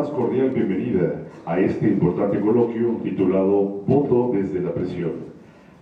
más cordial bienvenida a este importante coloquio titulado Voto desde la presión,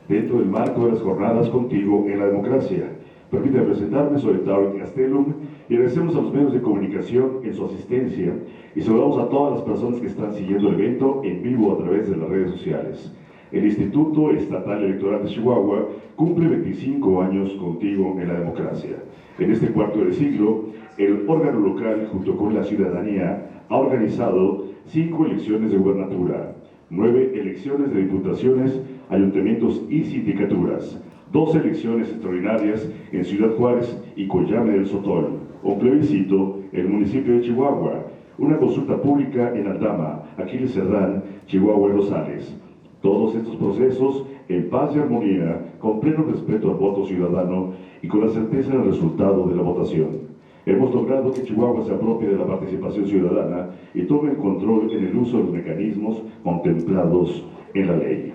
dentro del marco de las jornadas Contigo en la Democracia. Permítame presentarme, soy Tauro Castellum y agradecemos a los medios de comunicación en su asistencia y saludamos a todas las personas que están siguiendo el evento en vivo a través de las redes sociales. El Instituto Estatal Electoral de Chihuahua cumple 25 años Contigo en la Democracia. En este cuarto de siglo, el órgano local, junto con la ciudadanía, ha organizado 5 elecciones de gubernatura, 9 elecciones de diputaciones, ayuntamientos y sindicaturas, 2 elecciones extraordinarias en Ciudad Juárez y Collame del Sotol, un plebiscito en el municipio de Chihuahua, una consulta pública en Aldama, Aquiles Cerdán, Chihuahua y Rosales. Todos estos procesos en paz y armonía, con pleno respeto al voto ciudadano y con la certeza del resultado de la votación. Hemos logrado que Chihuahua se apropie de la participación ciudadana y tome el control en el uso de los mecanismos contemplados en la ley.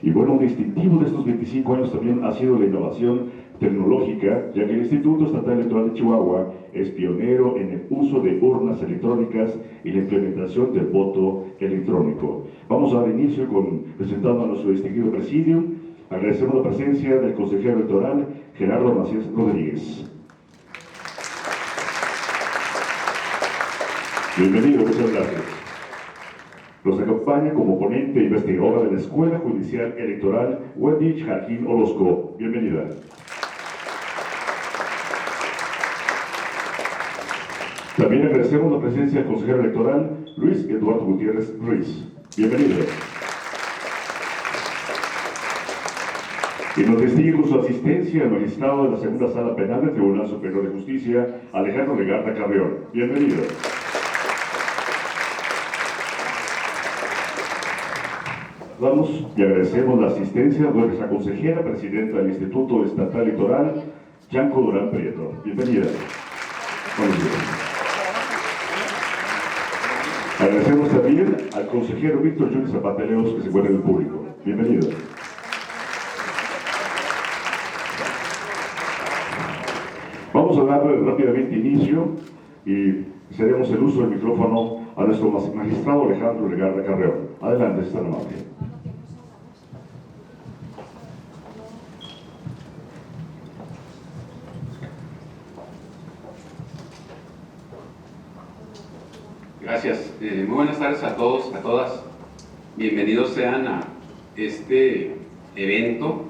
Y bueno, un distintivo de estos 25 años también ha sido la innovación tecnológica, ya que el Instituto Estatal Electoral de Chihuahua es pionero en el uso de urnas electrónicas y la implementación del voto electrónico. Vamos a dar inicio presentando a nuestro distinguido presidium. Agradecemos la presencia del consejero electoral Gerardo Macías Rodríguez. Bienvenido, muchas gracias. Nos acompaña como ponente e investigadora de la Escuela Judicial Electoral Wendy Joaquín Orozco. Bienvenida. También agradecemos la presencia del consejero electoral Luis Eduardo Gutiérrez Ruiz. Bienvenido. Y nos distingue con su asistencia el magistrado de la Segunda Sala Penal del Tribunal Superior de Justicia, Alejandro Legarda Carrión. Bienvenido. Vamos y agradecemos la asistencia de nuestra consejera presidenta del Instituto Estatal Electoral, Yanko Durán Prieto. Bienvenida. Buenos días. Agradecemos también al consejero Víctor Junior Zapateleos, que se encuentra en el público. Bienvenido. Vamos a darle rápidamente inicio y cedemos el uso del micrófono a nuestro magistrado Alejandro Legarda Carreón. Adelante, si es tan amable. Gracias. Muy buenas tardes a todos, a todas. Bienvenidos sean a este evento,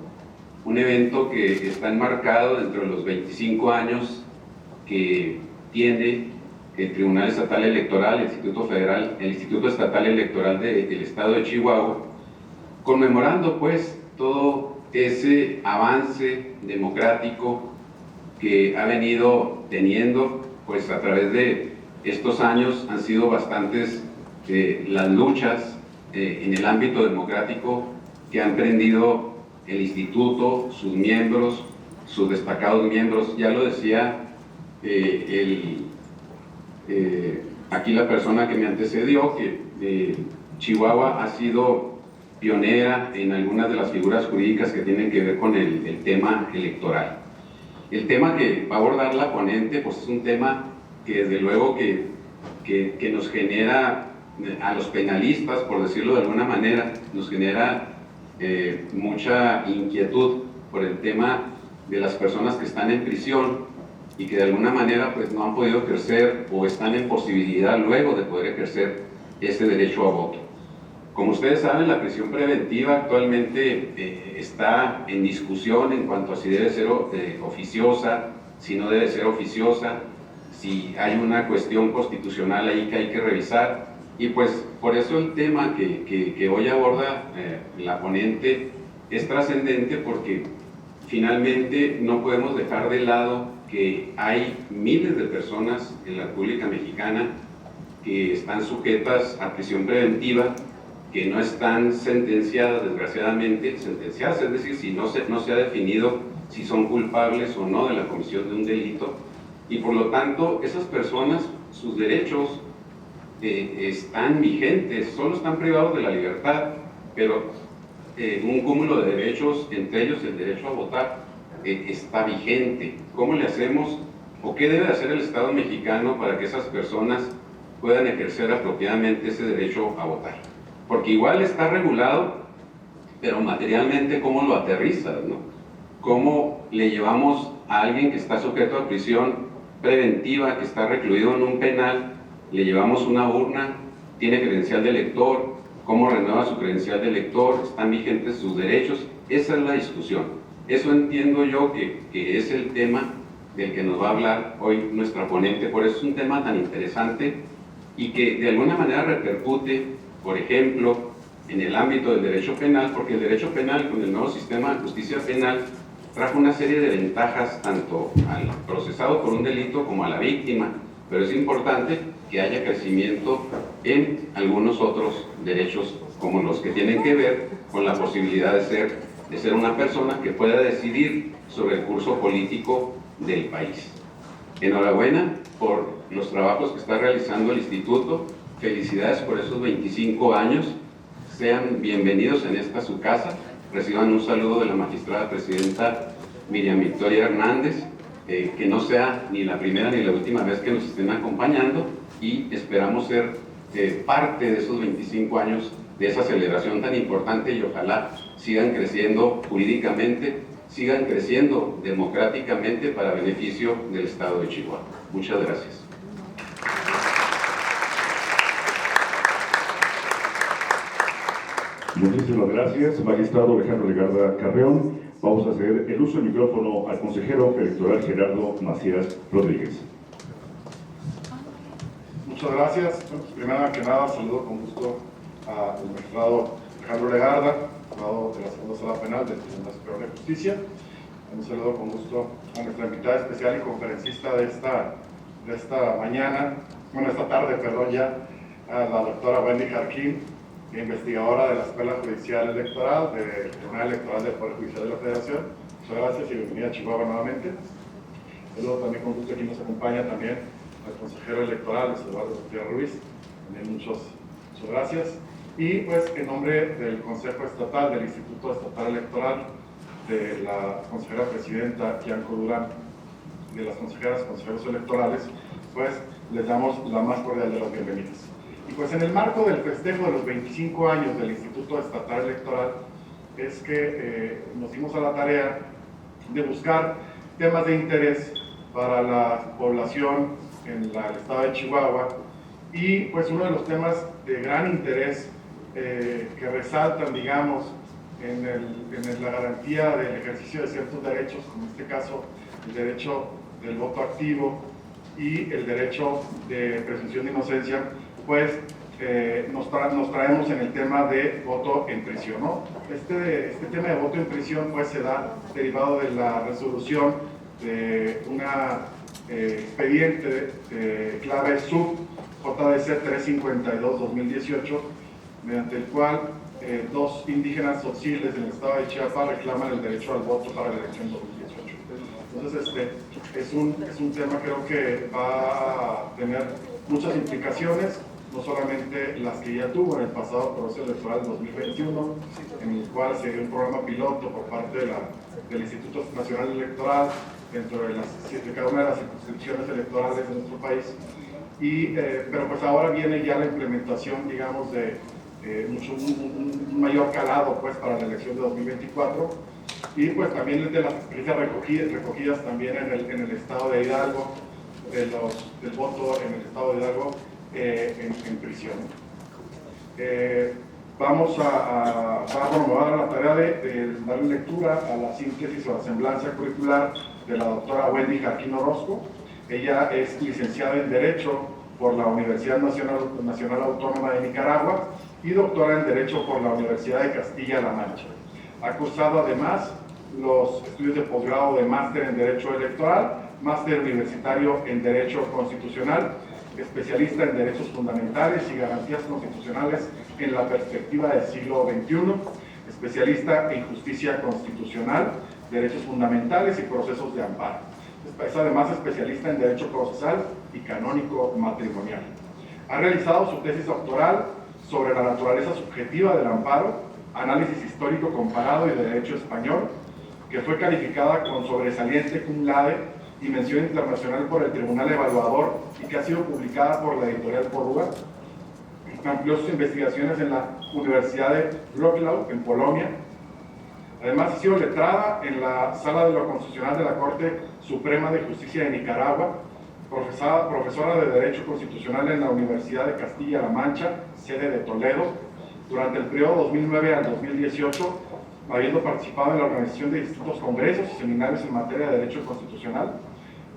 un evento que está enmarcado dentro de los 25 años que tiene el Tribunal Estatal Electoral, el Instituto Estatal Electoral del Estado de Chihuahua, conmemorando pues todo ese avance democrático que ha venido teniendo pues a través de estos años. Han sido bastantes las luchas en el ámbito democrático que han emprendido el instituto, sus miembros, sus destacados miembros. Ya lo decía aquí la persona que me antecedió, que Chihuahua ha sido pionera en algunas de las figuras jurídicas que tienen que ver con el tema electoral. El tema que va a abordar la ponente pues es un tema que desde luego que nos genera a los penalistas, por decirlo de alguna manera, nos genera mucha inquietud por el tema de las personas que están en prisión y que de alguna manera pues no han podido ejercer o están en posibilidad luego de poder ejercer este derecho a voto. Como ustedes saben, la prisión preventiva actualmente está en discusión en cuanto a si debe ser oficiosa, si no debe ser oficiosa, si hay una cuestión constitucional ahí que hay que revisar. Y pues por eso el tema que hoy aborda la ponente es trascendente, porque finalmente no podemos dejar de lado que hay miles de personas en la República Mexicana que están sujetas a prisión preventiva, que no están sentenciadas, desgraciadamente, sentenciadas, es decir, si no se ha definido si son culpables o no de la comisión de un delito. Y por lo tanto, esas personas, sus derechos están vigentes, solo están privados de la libertad, pero un cúmulo de derechos, entre ellos el derecho a votar, está vigente. ¿Cómo le hacemos o qué debe hacer el Estado mexicano para que esas personas puedan ejercer apropiadamente ese derecho a votar. Porque igual está regulado, pero materialmente, ¿cómo lo aterrizas, no? ¿Cómo le llevamos a alguien que está sujeto a prisión preventiva, que está recluido en un penal, le llevamos una urna, tiene credencial de elector, cómo renueva su credencial de elector, están vigentes sus derechos? Esa es la discusión. Eso entiendo yo que es el tema del que nos va a hablar hoy nuestra ponente. Por eso es un tema tan interesante y que de alguna manera repercute, por ejemplo, en el ámbito del derecho penal, porque el derecho penal, con el nuevo sistema de justicia penal, trajo una serie de ventajas tanto al procesado por un delito como a la víctima, pero es importante que haya crecimiento en algunos otros derechos, como los que tienen que ver con la posibilidad de ser una persona que pueda decidir sobre el curso político del país. Enhorabuena por los trabajos que está realizando el Instituto, felicidades por esos 25 años, sean bienvenidos en esta su casa, reciban un saludo de la magistrada presidenta Miriam Victoria Hernández, que no sea ni la primera ni la última vez que nos estén acompañando, y esperamos ser parte de esos 25 años de esa celebración tan importante, y ojalá sigan creciendo jurídicamente, sigan creciendo democráticamente para beneficio del Estado de Chihuahua. Muchas gracias. Muchísimas gracias, magistrado Alejandro Legarda Carreón. Vamos a hacer el uso del micrófono al consejero electoral Gerardo Macías Rodríguez. Muchas gracias. Bueno, pues, primero que nada, saludo con gusto al magistrado Alejandro Legarda, abogado de la Segunda Sala Penal del Tribunal Superior de Justicia. Un saludo con gusto a nuestra invitada especial y conferencista de esta mañana, bueno, esta tarde, perdón, ya, a la doctora Wendy Jarquín, investigadora de la Escuela Judicial Electoral del Tribunal Electoral del Poder Judicial de la Federación. Muchas gracias y bienvenida a Chihuahua nuevamente. Saludo también con gusto, aquí nos acompaña también el consejero electoral, Eduardo Gutiérrez Ruiz. También muchas gracias. Y pues en nombre del Consejo Estatal, del Instituto Estatal Electoral, de la consejera presidenta Kianco Durán, de las consejeros electorales, pues les damos la más cordial de las bienvenidas. Y pues en el marco del festejo de los 25 años del Instituto Estatal Electoral es que nos dimos a la tarea de buscar temas de interés para la población en el estado de Chihuahua, y pues uno de los temas de gran interés que resaltan, digamos, en la garantía del ejercicio de ciertos derechos, como en este caso el derecho del voto activo y el derecho de presunción de inocencia, pues nos traemos en el tema de voto en prisión, ¿no? Este tema de voto en prisión pues se da derivado de la resolución de una expediente clave sub JDC 352-2018, mediante el cual dos indígenas tzotziles del estado de Chiapas reclaman el derecho al voto para la elección 2018. Entonces es un tema, creo que va a tener muchas implicaciones, no solamente las que ya tuvo en el pasado proceso electoral de 2021, en el cual se dio un programa piloto por parte del Instituto Nacional Electoral dentro de cada una de las circunscripciones electorales de nuestro país, pero pues ahora viene ya la implementación, digamos, de un mayor calado pues para la elección de 2024, y pues también de las experiencias recogidas también en el estado de Hidalgo, del voto en el estado de Hidalgo en prisión. Vamos a dar la tarea de darle lectura a la síntesis o la semblanza curricular de la doctora Wendy Jarquín Orozco. Ella es licenciada en Derecho por la Universidad Nacional Autónoma de Nicaragua y doctora en Derecho por la Universidad de Castilla-La Mancha. Ha cursado además los estudios de posgrado de máster en Derecho Electoral, máster universitario en Derecho Constitucional, especialista en Derechos Fundamentales y Garantías Constitucionales en la perspectiva del siglo XXI, especialista en Justicia Constitucional, Derechos Fundamentales y Procesos de Amparo. Es además especialista en Derecho Procesal y Canónico Matrimonial. Ha realizado su tesis doctoral sobre la naturaleza subjetiva del amparo, análisis histórico comparado y de derecho español, que fue calificada con sobresaliente cum laude y mención internacional por el Tribunal Evaluador y que ha sido publicada por la editorial Porruga. Amplió sus investigaciones en la Universidad de Wrocław, en Polonia. Además, ha sido letrada en la Sala de lo Constitucional de la Corte Suprema de Justicia de Nicaragua, profesora de Derecho Constitucional en la Universidad de Castilla-La Mancha, sede de Toledo, durante el periodo 2009 al 2018, habiendo participado en la organización de distintos congresos y seminarios en materia de Derecho Constitucional.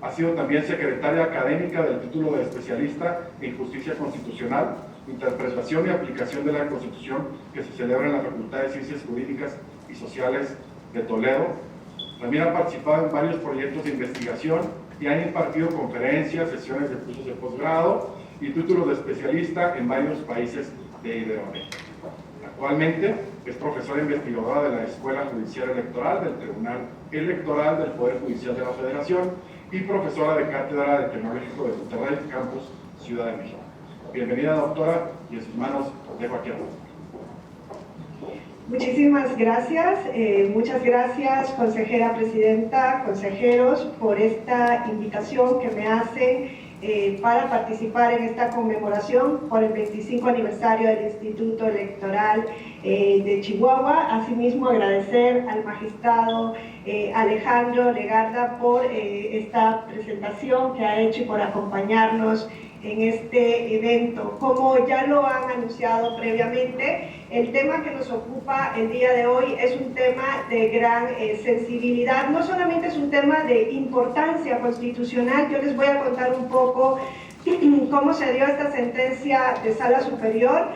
Ha sido también secretaria académica del título de especialista en Justicia Constitucional, Interpretación y Aplicación de la Constitución, que se celebra en la Facultad de Ciencias Jurídicas y Sociales de Toledo. También ha participado en varios proyectos de investigación y ha impartido conferencias, sesiones de cursos de posgrado y títulos de especialista en varios países de Iberoamérica. Actualmente es profesora investigadora de la Escuela Judicial Electoral del Tribunal Electoral del Poder Judicial de la Federación y profesora de cátedra del Tecnológico de Monterrey, Campus Ciudad de México. Bienvenida, doctora, y en sus manos dejo aquí a vos. Muchísimas gracias, muchas gracias, consejera presidenta, consejeros, por esta invitación que me hacen para participar en esta conmemoración por el 25 aniversario del Instituto Electoral de Chihuahua. Asimismo, agradecer al magistrado Alejandro Legarda por esta presentación que ha hecho y por acompañarnos en este evento. Como ya lo han anunciado previamente, el tema que nos ocupa el día de hoy es un tema de gran sensibilidad. No solamente es un tema de importancia constitucional. Yo les voy a contar un poco cómo se dio esta sentencia de Sala Superior,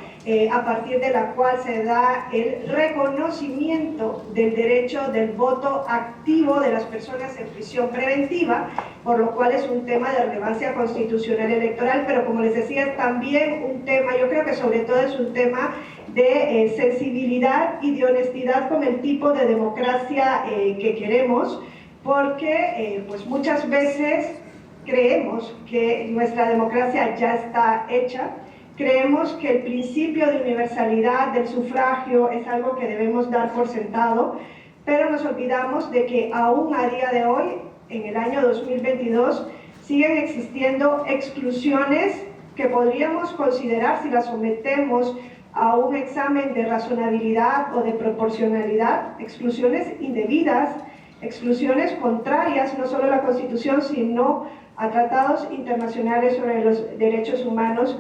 a partir de la cual se da el reconocimiento del derecho del voto activo de las personas en prisión preventiva, por lo cual es un tema de relevancia constitucional electoral, pero como les decía, es también un tema, yo creo que sobre todo es un tema de sensibilidad y de honestidad con el tipo de democracia que queremos, porque pues muchas veces creemos que nuestra democracia ya está hecha. Creemos que el principio de universalidad del sufragio es algo que debemos dar por sentado, pero nos olvidamos de que aún a día de hoy, en el año 2022, siguen existiendo exclusiones que podríamos considerar, si las sometemos a un examen de razonabilidad o de proporcionalidad, exclusiones indebidas, exclusiones contrarias no solo a la Constitución, sino a tratados internacionales sobre los derechos humanos,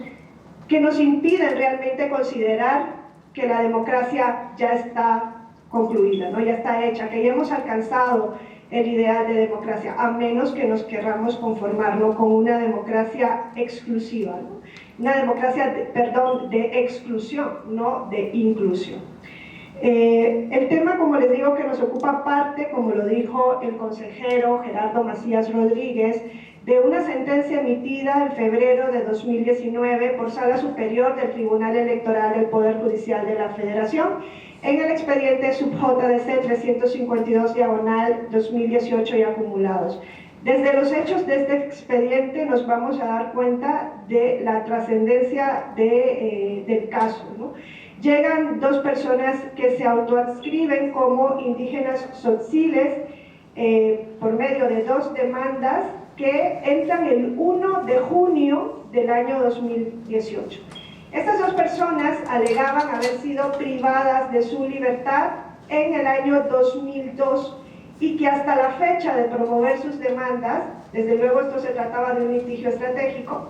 que nos impiden realmente considerar que la democracia ya está concluida, ¿no? Ya está hecha, que ya hemos alcanzado el ideal de democracia, a menos que nos querramos conformarnos con una democracia exclusiva, ¿no? Una democracia, de exclusión, no de inclusión. El tema, como les digo, que nos ocupa parte, como lo dijo el consejero Gerardo Macías Rodríguez, de una sentencia emitida en febrero de 2019 por Sala Superior del Tribunal Electoral del Poder Judicial de la Federación en el expediente sub-JDC 352/2018 y acumulados. Desde los hechos de este expediente nos vamos a dar cuenta de la trascendencia del caso, ¿no? Llegan dos personas que se autoadscriben como indígenas tzotziles por medio de dos demandas que entran el 1 de junio del año 2018. Estas dos personas alegaban haber sido privadas de su libertad en el año 2002 y que hasta la fecha de promover sus demandas, desde luego esto se trataba de un litigio estratégico,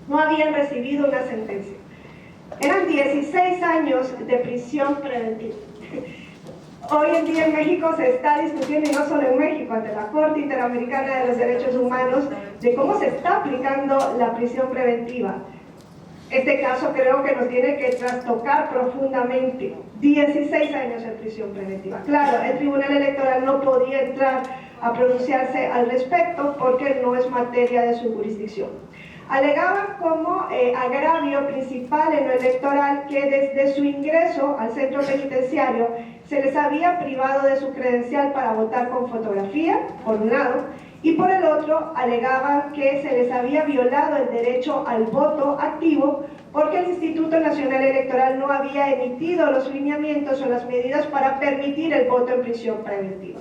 no habían recibido una sentencia. Eran 16 años de prisión preventiva. Hoy en día en México se está discutiendo, y no solo en México, ante la Corte Interamericana de los Derechos Humanos, de cómo se está aplicando la prisión preventiva. Este caso creo que nos tiene que trastocar profundamente. 16 años en prisión preventiva. Claro, el Tribunal Electoral no podía entrar a pronunciarse al respecto porque no es materia de su jurisdicción. Alegaban como agravio principal en lo electoral que desde su ingreso al centro penitenciario se les había privado de su credencial para votar con fotografía, por un lado, y por el otro alegaban que se les había violado el derecho al voto activo porque el Instituto Nacional Electoral no había emitido los lineamientos o las medidas para permitir el voto en prisión preventiva.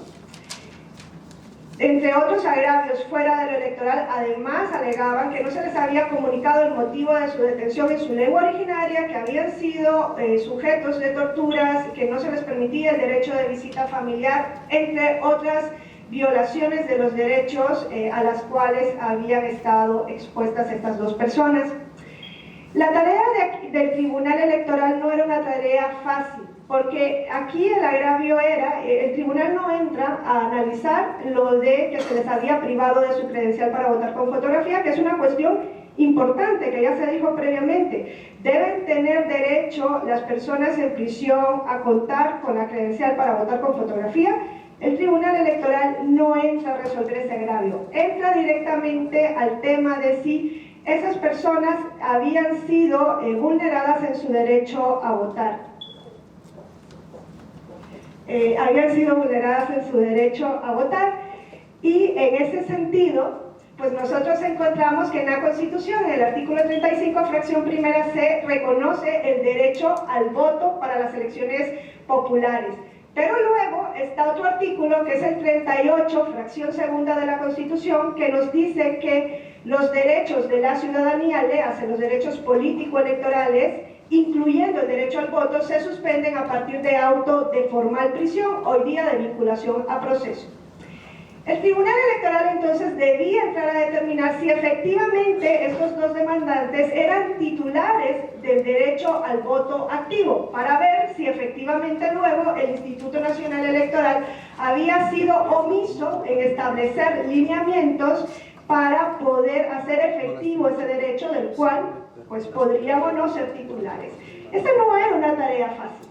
Entre otros agravios fuera de lo electoral, además alegaban que no se les había comunicado el motivo de su detención en su lengua originaria, que habían sido sujetos de torturas, que no se les permitía el derecho de visita familiar, entre otras violaciones de los derechos a las cuales habían estado expuestas estas dos personas. La tarea del Tribunal Electoral no era una tarea fácil, porque aquí el agravio era, el tribunal no entra a analizar lo de que se les había privado de su credencial para votar con fotografía, que es una cuestión importante, que ya se dijo previamente. Deben tener derecho las personas en prisión a contar con la credencial para votar con fotografía. El Tribunal Electoral no entra a resolver ese agravio, entra directamente al tema de si esas personas habían sido vulneradas en su derecho a votar. Habían sido vulneradas en su derecho a votar, y en ese sentido, pues nosotros encontramos que en la Constitución, en el artículo 35, fracción primera, se reconoce el derecho al voto para las elecciones populares. Pero luego está otro artículo, que es el 38, fracción segunda de la Constitución, que nos dice que los derechos de la ciudadanía, léase los derechos político-electorales, incluyendo el derecho al voto, se suspenden a partir de auto de formal prisión, hoy día de vinculación a proceso. El Tribunal Electoral entonces debía entrar a determinar si efectivamente estos dos demandantes eran titulares del derecho al voto activo, para ver si efectivamente luego el Instituto Nacional Electoral había sido omiso en establecer lineamientos para poder hacer efectivo ese derecho, del cual pues podrían o no ser titulares. Esta no era una tarea fácil.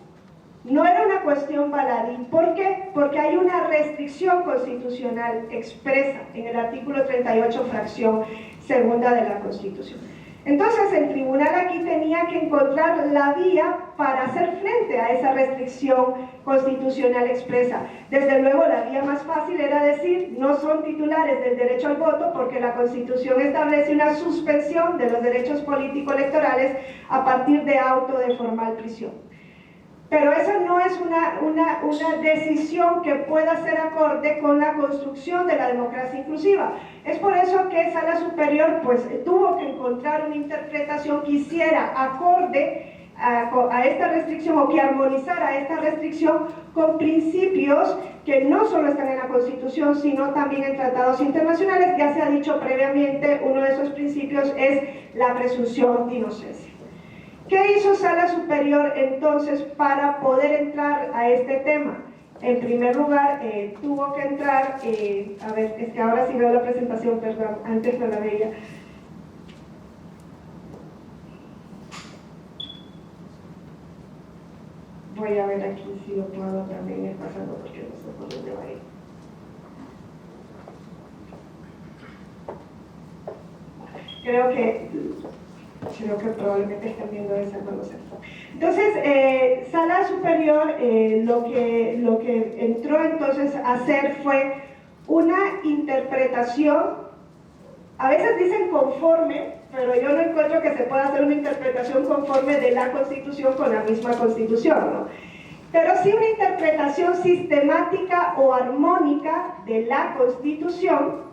No era una cuestión baladí. ¿Por qué? Porque hay una restricción constitucional expresa en el artículo 38, fracción segunda de la Constitución. Entonces el tribunal aquí tenía que encontrar la vía para hacer frente a esa restricción constitucional expresa. Desde luego la vía más fácil era decir, no son titulares del derecho al voto, porque la Constitución establece una suspensión de los derechos político-electorales a partir de auto de formal prisión. Pero esa no es una decisión que pueda ser acorde con la construcción de la democracia inclusiva. Es por eso que Sala Superior pues, tuvo que encontrar una interpretación que hiciera acorde a esta restricción, o que armonizara esta restricción con principios que no solo están en la Constitución, sino también en tratados internacionales. Ya se ha dicho previamente, uno de esos principios es la presunción de inocencia. ¿Qué hizo Sala Superior entonces para poder entrar a este tema? En primer lugar, tuvo que entrar, a ver, es que ahora sí veo la presentación, perdón, antes no la veía. Voy a ver aquí si lo puedo también ir pasando, porque no sé por dónde va a ir. Creo que probablemente están viendo esa, no lo sé. Entonces, Sala Superior lo que entró entonces a hacer fue una interpretación, a veces dicen conforme, pero yo no encuentro que se pueda hacer una interpretación conforme de la Constitución con la misma Constitución, ¿no? Pero sí una interpretación sistemática o armónica de la Constitución.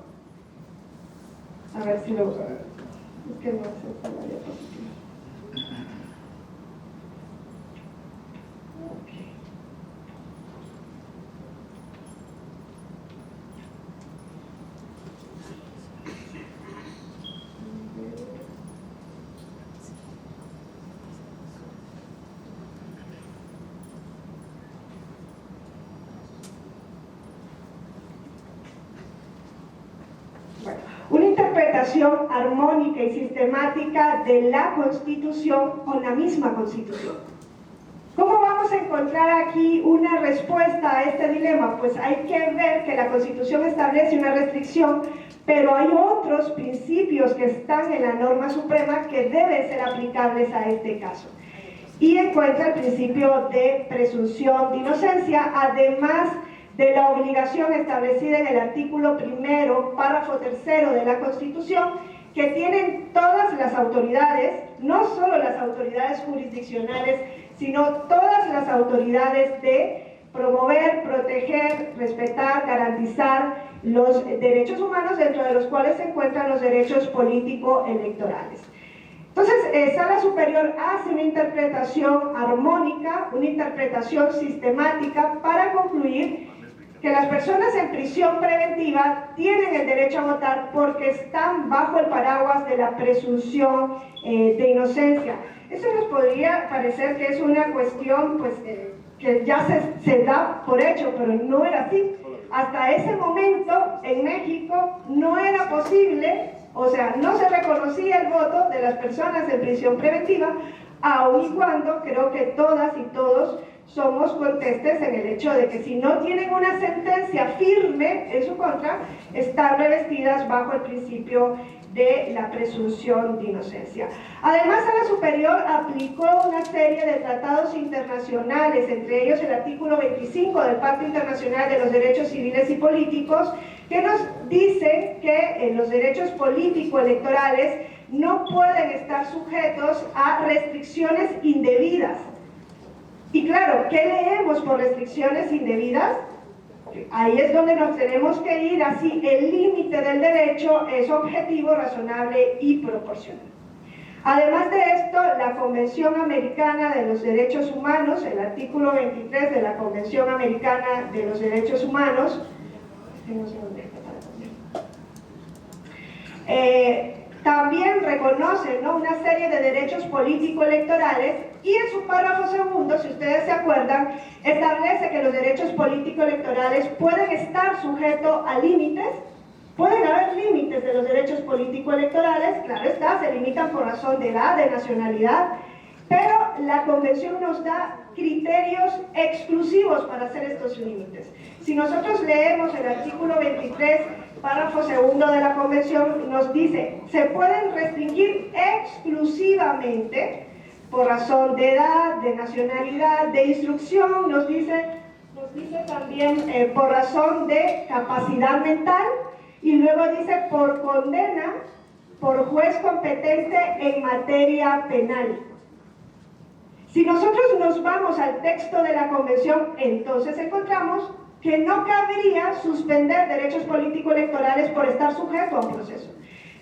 A ver si lo... Es que no sé esta la diapositiva. Una interpretación armónica y sistemática de la Constitución con la misma Constitución. ¿Cómo vamos a encontrar aquí una respuesta a este dilema? Pues hay que ver que la Constitución establece una restricción, pero hay otros principios que están en la norma suprema que deben ser aplicables a este caso. Y encuentra el principio de presunción de inocencia, además de la obligación establecida en el artículo 1, párrafo 3 de la Constitución, que tienen todas las autoridades, no solo las autoridades jurisdiccionales, sino todas las autoridades de promover, proteger, respetar, garantizar los derechos humanos, dentro de los cuales se encuentran los derechos político-electorales. Entonces, Sala Superior hace una interpretación armónica, una interpretación sistemática para concluir que las personas en prisión preventiva tienen el derecho a votar porque están bajo el paraguas de la presunción de inocencia. Eso nos podría parecer que es una cuestión pues, que ya se da por hecho, pero no era así. Hasta ese momento en México no era posible, o sea, no se reconocía el voto de las personas en prisión preventiva, aun y cuando creo que todas y todos somos contestes en el hecho de que si no tienen una sentencia firme en su contra, están revestidas bajo el principio de la presunción de inocencia. Además, Sala Superior aplicó una serie de tratados internacionales, entre ellos el artículo 25 del Pacto Internacional de los Derechos Civiles y Políticos, que nos dice que los derechos político-electorales no pueden estar sujetos a restricciones indebidas. Y claro, ¿qué leemos por restricciones indebidas? Ahí es donde nos tenemos que ir, así el límite del derecho es objetivo, razonable y proporcional. Además de esto, la Convención Americana de los Derechos Humanos, el artículo 23 de la Convención Americana de los Derechos Humanos, también reconoce, ¿no?, una serie de derechos político-electorales y en su párrafo segundo, si ustedes se acuerdan, establece que los derechos político-electorales pueden estar sujetos a límites, pueden haber límites de los derechos político-electorales, claro está, se limitan por razón de edad, de nacionalidad, pero la Convención nos da criterios exclusivos para hacer estos límites. Si nosotros leemos el artículo 23, párrafo segundo de la Convención, nos dice, se pueden restringir exclusivamente por razón de edad, de nacionalidad, de instrucción, nos dice también por razón de capacidad mental, y luego dice por condena por juez competente en materia penal. Si nosotros nos vamos al texto de la Convención, entonces encontramos que no cabría suspender derechos político-electorales por estar sujeto a un proceso,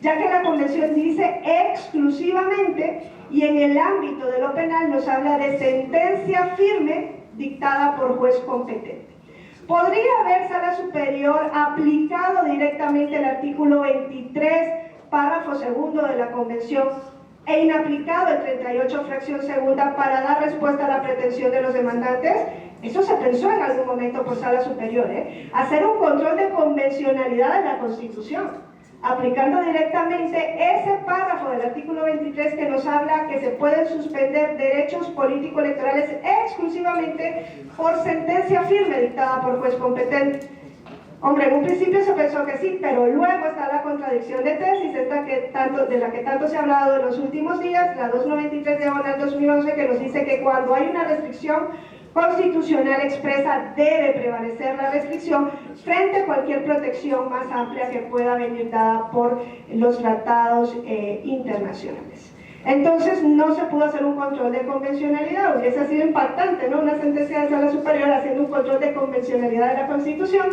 ya que la Convención dice exclusivamente, y en el ámbito de lo penal nos habla de sentencia firme dictada por juez competente. ¿Podría haber Sala Superior aplicado directamente el artículo 23, párrafo segundo de la Convención e inaplicado el 38, fracción segunda, para dar respuesta a la pretensión de los demandantes? Eso se pensó en algún momento por Sala Superior, hacer un control de convencionalidad de la Constitución, aplicando directamente ese párrafo del artículo 23 que nos habla que se pueden suspender derechos político-electorales exclusivamente por sentencia firme dictada por juez competente. Hombre, en un principio se pensó que sí, pero luego está la contradicción de tesis, esta de la que tanto se ha hablado en los últimos días, la 293/2011, que nos dice que cuando hay una restricción constitucional expresa, debe prevalecer la restricción frente a cualquier protección más amplia que pueda venir dada por los tratados internacionales. Entonces no se pudo hacer un control de convencionalidad, hubiese sido impactante, ¿no?, una sentencia de Sala Superior haciendo un control de convencionalidad de la Constitución,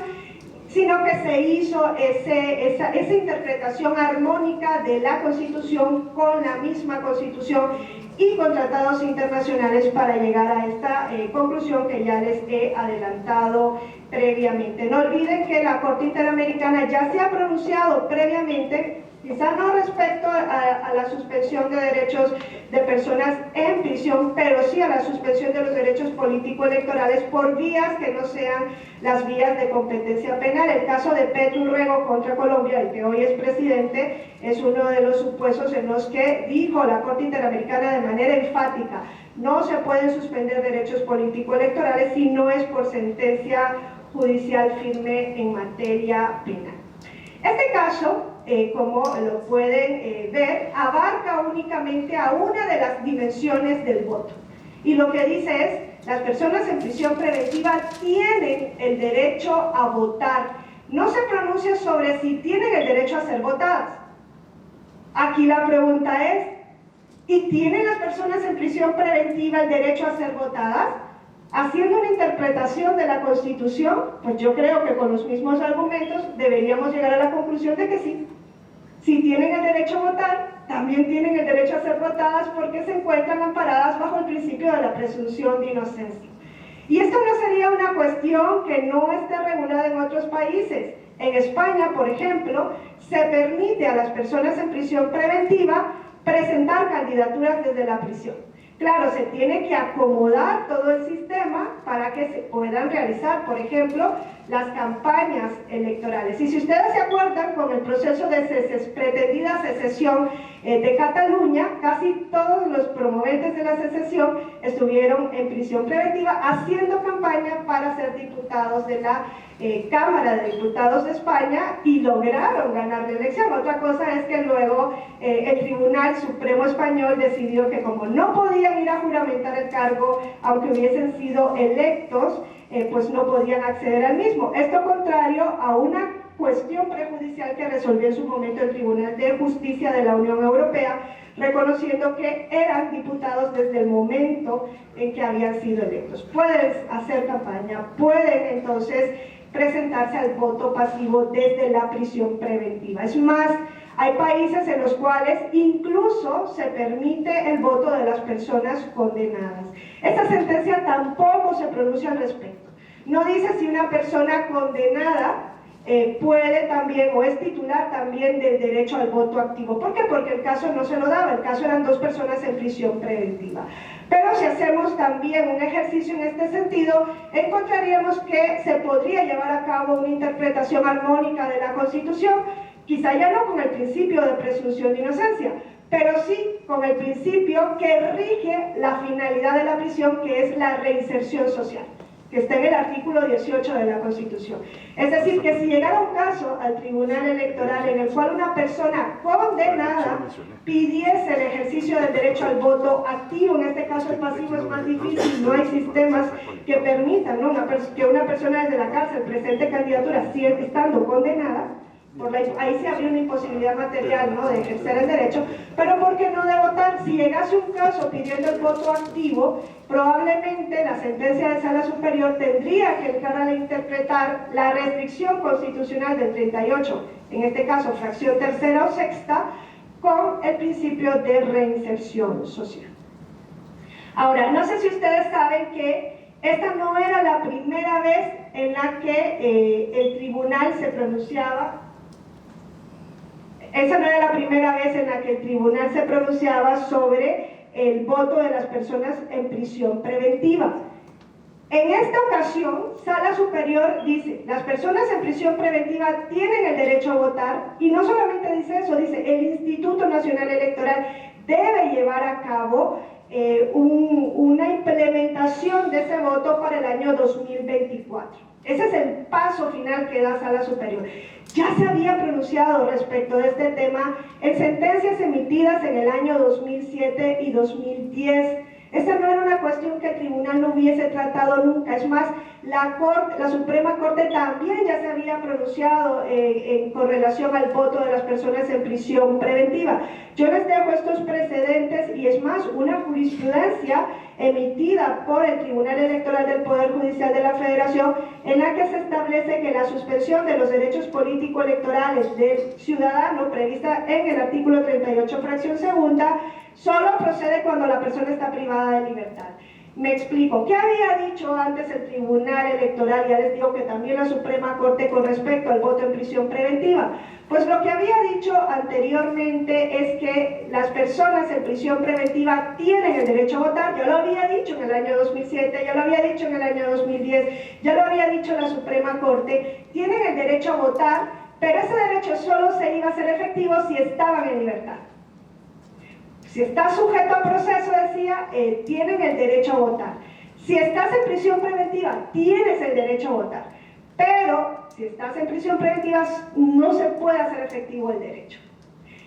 sino que se hizo esa interpretación armónica de la Constitución con la misma Constitución y con tratados internacionales para llegar a esta conclusión que ya les he adelantado previamente. No olviden que la Corte Interamericana ya se ha pronunciado previamente, quizá no respecto a la suspensión de derechos de personas en prisión, pero sí a la suspensión de los derechos político-electorales por vías que no sean las vías de competencia penal. El caso de Petro Urrego contra Colombia, el que hoy es presidente, es uno de los supuestos en los que dijo la Corte Interamericana de manera enfática: no se pueden suspender derechos político-electorales si no es por sentencia judicial firme en materia penal. Este caso, como lo pueden ver, abarca únicamente a una de las dimensiones del voto. Y lo que dice es, las personas en prisión preventiva tienen el derecho a votar. No se pronuncia sobre si tienen el derecho a ser votadas. Aquí la pregunta es, ¿y tienen las personas en prisión preventiva el derecho a ser votadas? Haciendo una interpretación de la Constitución, pues yo creo que con los mismos argumentos deberíamos llegar a la conclusión de que sí. Si tienen el derecho a votar, también tienen el derecho a ser votadas porque se encuentran amparadas bajo el principio de la presunción de inocencia. Y esto no sería una cuestión que no esté regulada en otros países. En España, por ejemplo, se permite a las personas en prisión preventiva presentar candidaturas desde la prisión. Claro, se tiene que acomodar todo el sistema para que se puedan realizar, por ejemplo, las campañas electorales. Y si ustedes se acuerdan, con el proceso de pretendida secesión de Cataluña, casi todos los promoventes de la secesión estuvieron en prisión preventiva haciendo campaña para ser diputados de la Cámara de Diputados de España y lograron ganar la elección. Otra cosa es que luego el Tribunal Supremo Español decidió que como no podían ir a juramentar el cargo, aunque hubiesen sido electos, pues no podían acceder al mismo. Esto contrario a una cuestión prejudicial que resolvió en su momento el Tribunal de Justicia de la Unión Europea, reconociendo que eran diputados desde el momento en que habían sido electos. Pueden hacer campaña, pueden entonces presentarse al voto pasivo desde la prisión preventiva. Es más, hay países en los cuales incluso se permite el voto de las personas condenadas. Esta sentencia tampoco se pronuncia al respecto. No dice si una persona condenada puede también o es titular también del derecho al voto activo. ¿Por qué? Porque el caso no se lo daba, el caso eran dos personas en prisión preventiva. Pero si hacemos también un ejercicio en este sentido, encontraríamos que se podría llevar a cabo una interpretación armónica de la Constitución, quizá ya no con el principio de presunción de inocencia, pero sí con el principio que rige la finalidad de la prisión, que es la reinserción social, que está en el artículo 18 de la Constitución. Es decir, que si llegara un caso al Tribunal Electoral en el cual una persona condenada pidiese el ejercicio del derecho al voto activo, en este caso el pasivo es más difícil, no hay sistemas que permitan, ¿no?, que una persona desde la cárcel presente candidatura estando condenada, ahí se habría una imposibilidad material, ¿no?, de ejercer el derecho, pero ¿por qué no de votar? Si llegase un caso pidiendo el voto activo, probablemente la sentencia de Sala Superior tendría que entrar a interpretar la restricción constitucional del 38, en este caso fracción tercera o sexta, con el principio de reinserción social. Ahora, no sé si ustedes saben que esta no era la primera vez en la que el tribunal se pronunciaba. Esa no era la primera vez en la que el tribunal se pronunciaba sobre el voto de las personas en prisión preventiva. En esta ocasión, Sala Superior dice, las personas en prisión preventiva tienen el derecho a votar, y no solamente dice eso, dice, el Instituto Nacional Electoral debe llevar a cabo una implementación de ese voto para el año 2024. Ese es el paso final que da Sala Superior. Ya se había pronunciado respecto de este tema en sentencias emitidas en el año 2007 y 2010. Esta no era una cuestión que el tribunal no hubiese tratado nunca. Es más, la Suprema Corte también ya se había pronunciado con relación al voto de las personas en prisión preventiva. Yo les dejo estos precedentes y es más, una jurisprudencia emitida por el Tribunal Electoral del Poder Judicial de la Federación, en la que se establece que la suspensión de los derechos político-electorales del ciudadano, prevista en el artículo 38, fracción segunda, solo procede cuando la persona está privada de libertad. Me explico. ¿Qué había dicho antes el Tribunal Electoral? Ya les digo que también la Suprema Corte con respecto al voto en prisión preventiva. Pues lo que había dicho anteriormente es que las personas en prisión preventiva tienen el derecho a votar. Ya lo había dicho en el año 2007, ya lo había dicho en el año 2010, ya lo había dicho la Suprema Corte. Tienen el derecho a votar, pero ese derecho solo se iba a hacer efectivo si estaban en libertad. Si estás sujeto a proceso, decía, tienen el derecho a votar. Si estás en prisión preventiva, tienes el derecho a votar. Pero si estás en prisión preventiva, no se puede hacer efectivo el derecho.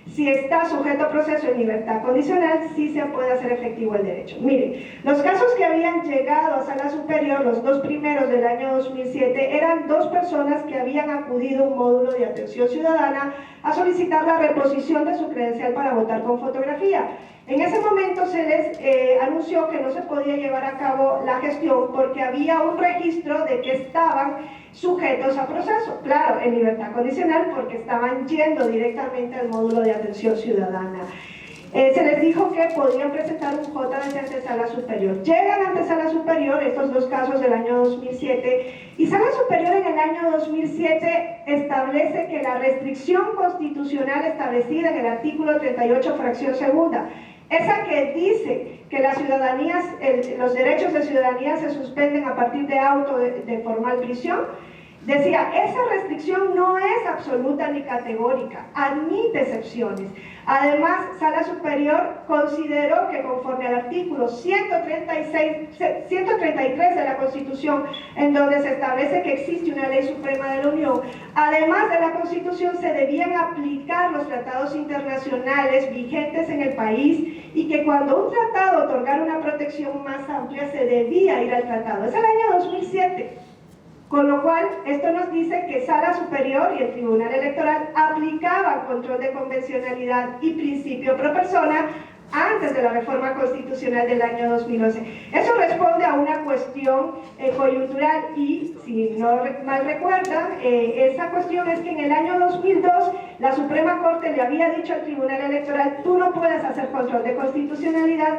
Si estás sujeto a proceso en libertad condicional, sí se puede hacer efectivo el derecho. Miren, los casos que habían llegado a Sala Superior, los dos primeros del año 2007, eran dos personas que habían acudido a un módulo de atención ciudadana a solicitar la reposición de su credencial para votar con fotografía. En ese momento se les anunció que no se podía llevar a cabo la gestión porque había un registro de que estaban sujetos a proceso, claro, en libertad condicional porque estaban yendo directamente al módulo de atención ciudadana. Se les dijo que podían presentar un JDC ante Sala Superior. Llegan ante Sala Superior estos dos casos del año 2007 y Sala Superior en el año 2007 establece que la restricción constitucional establecida en el artículo 38 fracción segunda, esa que dice que las ciudadanías, los derechos de ciudadanía se suspenden a partir de auto de formal prisión, decía, esa restricción no es absoluta ni categórica, admite excepciones. Además, Sala Superior consideró que conforme al artículo 133 de la Constitución, en donde se establece que existe una ley suprema de la Unión, además de la Constitución se debían aplicar los tratados internacionales vigentes en el país y que cuando un tratado otorgara una protección más amplia se debía ir al tratado. Es el año 2007. Con lo cual, esto nos dice que Sala Superior y el Tribunal Electoral aplicaban control de convencionalidad y principio pro persona antes de la reforma constitucional del año 2011. Eso responde a una cuestión coyuntural y, si no mal recuerdan, esa cuestión es que en el año 2002 la Suprema Corte le había dicho al Tribunal Electoral: tú no puedes hacer control de constitucionalidad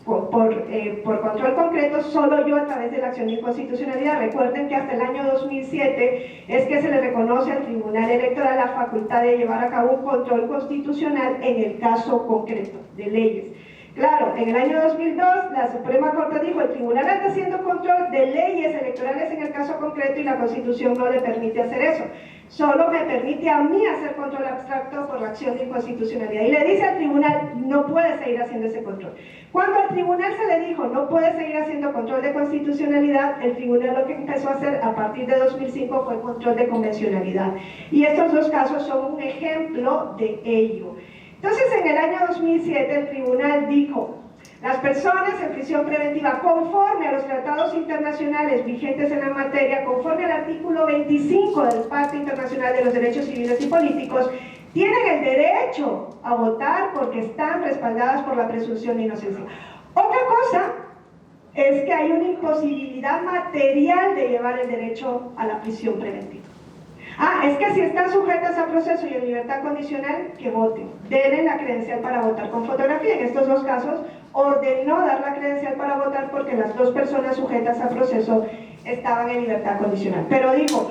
por control concreto, solo yo a través de la acción de inconstitucionalidad. Recuerden que hasta el año 2007 es que se le reconoce al Tribunal Electoral la facultad de llevar a cabo un control constitucional en el caso concreto de leyes. Claro, en el año 2002 la Suprema Corte dijo: el tribunal está haciendo control de leyes electorales en el caso concreto y la Constitución no le permite hacer eso. Solo me permite a mí hacer control abstracto por la acción de inconstitucionalidad. Y le dice al tribunal: no puede seguir haciendo ese control. Cuando al tribunal se le dijo: no puede seguir haciendo control de constitucionalidad, el tribunal lo que empezó a hacer a partir de 2005 fue control de convencionalidad. Y estos dos casos son un ejemplo de ello. Entonces, en el año 2007 el tribunal dijo: las personas en prisión preventiva, conforme a los tratados internacionales vigentes en la materia, conforme al artículo 25 del Pacto Internacional de los Derechos Civiles y Políticos, tienen el derecho a votar porque están respaldadas por la presunción de inocencia. Otra cosa es que hay una imposibilidad material de llevar el derecho a la prisión preventiva. Es que si están sujetas a proceso y en libertad condicional, que voten. Denle la credencial para votar con fotografía. En estos dos casos, ordenó dar la credencial para votar porque las dos personas sujetas a proceso estaban en libertad condicional. Pero dijo: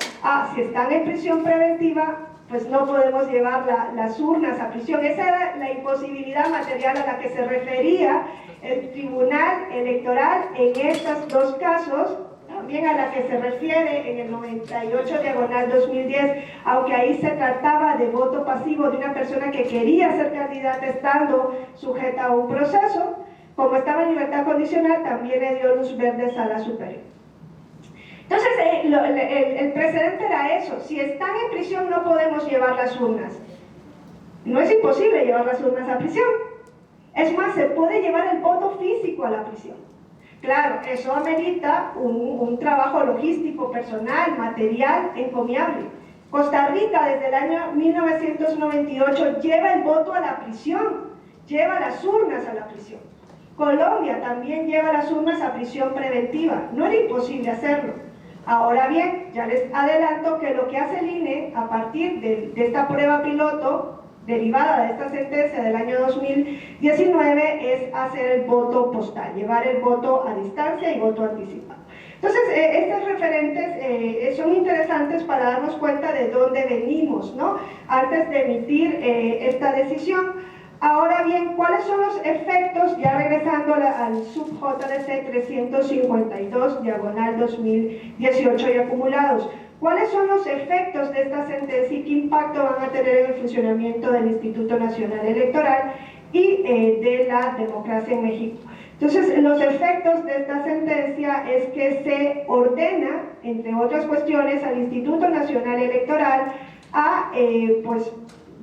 si están en prisión preventiva, pues no podemos llevar las urnas a prisión. Esa era la imposibilidad material a la que se refería el Tribunal Electoral en estos dos casos, también a la que se refiere en el 98/2010, aunque ahí se trataba de voto pasivo de una persona que quería ser candidata estando sujeta a un proceso. Como estaba en libertad condicional, también le dio luz verde a Sala Superior. Entonces, el precedente era eso: si están en prisión no podemos llevar las urnas. No es imposible llevar las urnas a prisión. Es más, se puede llevar el voto físico a la prisión. Claro, eso amerita un trabajo logístico, personal, material, encomiable. Costa Rica desde el año 1998 lleva el voto a la prisión, lleva las urnas a la prisión. Colombia también lleva las urnas a prisión preventiva. No era imposible hacerlo. Ahora bien, ya les adelanto que lo que hace el INE a partir de esta prueba piloto derivada de esta sentencia del año 2019 es hacer el voto postal, llevar el voto a distancia y voto anticipado. Entonces, estos referentes son interesantes para darnos cuenta de dónde venimos, ¿no?, antes de emitir esta decisión. Ahora bien, ¿cuáles son los efectos, ya regresando al sub-JDC 352/2018 y acumulados? ¿Cuáles son los efectos de esta sentencia y qué impacto van a tener en el funcionamiento del Instituto Nacional Electoral y de la democracia en México? Entonces, los efectos de esta sentencia es que se ordena, entre otras cuestiones, al Instituto Nacional Electoral a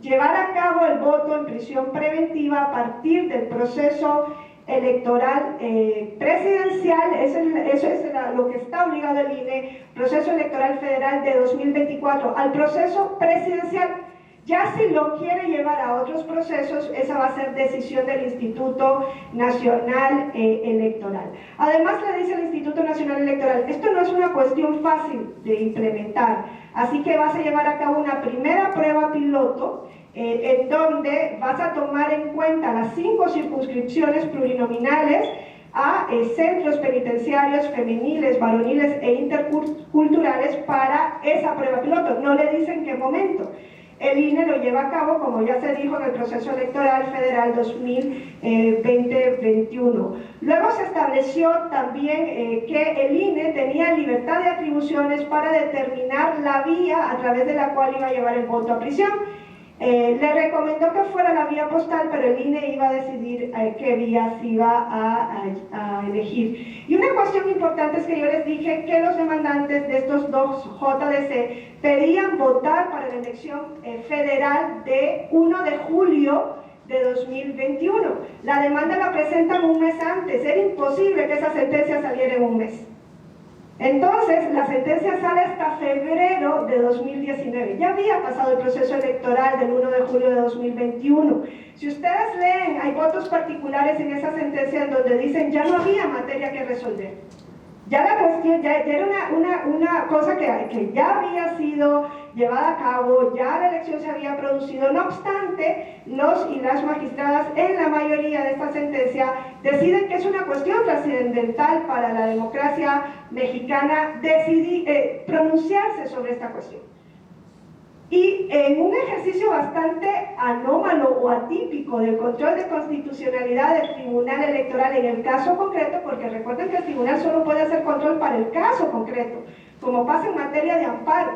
llevar a cabo el voto en prisión preventiva a partir del proceso electoral presidencial. Eso es lo que está obligado el INE, proceso electoral federal de 2024, al proceso presidencial. Ya si lo quiere llevar a otros procesos, esa va a ser decisión del Instituto Nacional Electoral. Además, le dice el Instituto Nacional Electoral, esto no es una cuestión fácil de implementar, así que vas a llevar a cabo una primera prueba piloto en donde vas a tomar en cuenta las 5 circunscripciones plurinominales a centros penitenciarios femeniles, varoniles e interculturales para esa prueba piloto. No le dicen qué momento. El INE lo lleva a cabo, como ya se dijo, en el proceso electoral federal 2020-21. Luego se estableció también que el INE tenía libertad de atribuciones para determinar la vía a través de la cual iba a llevar el voto a prisión. Le recomendó que fuera la vía postal, pero el INE iba a decidir qué vía se iba a elegir. Y una cuestión importante es que yo les dije que los demandantes de estos dos JDC pedían votar para la elección federal de 1 de julio de 2021. La demanda la presentan un mes antes, era imposible que esa sentencia saliera en un mes. Entonces, la sentencia sale hasta febrero de 2019. Ya había pasado el proceso electoral del 1 de julio de 2021. Si ustedes leen, hay votos particulares en esa sentencia en donde dicen ya no había materia que resolver. Ya la cuestión, ya era una cosa que ya había sido llevada a cabo, ya la elección se había producido. No obstante, los y las magistradas en la mayoría de esta sentencia deciden que es una cuestión trascendental para la democracia mexicana pronunciarse sobre esta cuestión. Y en un ejercicio bastante anómalo o atípico del control de constitucionalidad del Tribunal Electoral en el caso concreto, porque recuerden que el Tribunal solo puede hacer control para el caso concreto, como pasa en materia de amparo,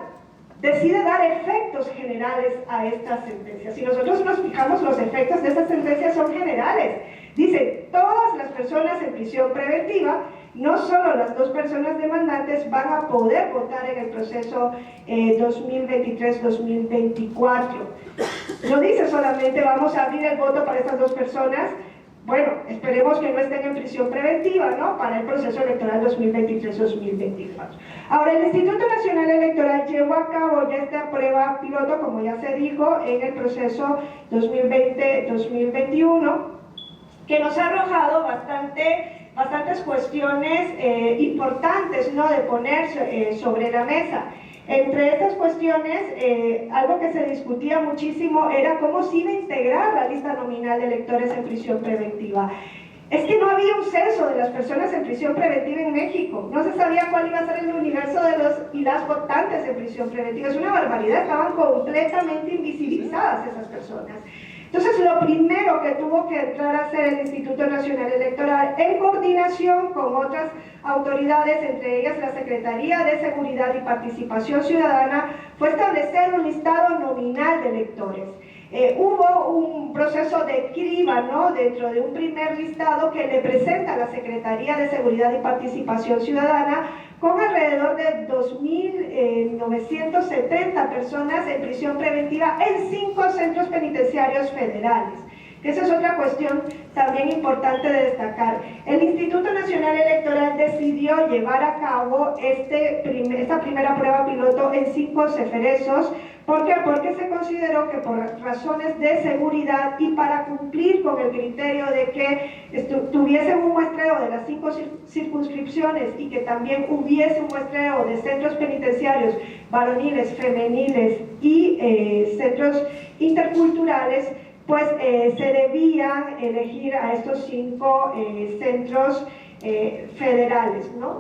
decide dar efectos generales a esta sentencia. Si nosotros nos fijamos, los efectos de esta sentencia son generales. Dice, todas las personas en prisión preventiva, no solo las 2 personas demandantes, van a poder votar en el proceso 2023-2024. No dice solamente vamos a abrir el voto para estas 2 personas. Bueno, esperemos que no estén en prisión preventiva, ¿no?, para el proceso electoral 2023-2024. Ahora, el Instituto Nacional Electoral llevó a cabo ya esta prueba piloto, como ya se dijo, en el proceso 2020-2021, que nos ha arrojado bastantes cuestiones importantes, ¿no?, de poner sobre la mesa. Entre estas cuestiones, algo que se discutía muchísimo era cómo se iba a integrar la lista nominal de electores en prisión preventiva. Es que no había un censo de las personas en prisión preventiva en México, no se sabía cuál iba a ser el universo de los y las votantes en prisión preventiva. Es una barbaridad, estaban completamente invisibilizadas esas personas. Entonces, lo primero que tuvo que entrar a hacer el Instituto Nacional Electoral, en coordinación con otras autoridades, entre ellas la Secretaría de Seguridad y Participación Ciudadana, fue establecer un listado nominal de electores. Hubo un proceso de criba, ¿no?, dentro de un primer listado que le presenta la Secretaría de Seguridad y Participación Ciudadana, con alrededor de 2.970 personas en prisión preventiva en 5 centros penitenciarios federales. Esa es otra cuestión también importante de destacar. El Instituto Nacional Electoral decidió llevar a cabo esta primera prueba piloto en 5 ceferezos. ¿Por qué? Porque se consideró que por razones de seguridad y para cumplir con el criterio de que tuviesen un muestreo de las 5 circunscripciones y que también hubiese un muestreo de centros penitenciarios varoniles, femeniles y centros interculturales, pues se debían elegir a estos 5 centros federales, ¿no?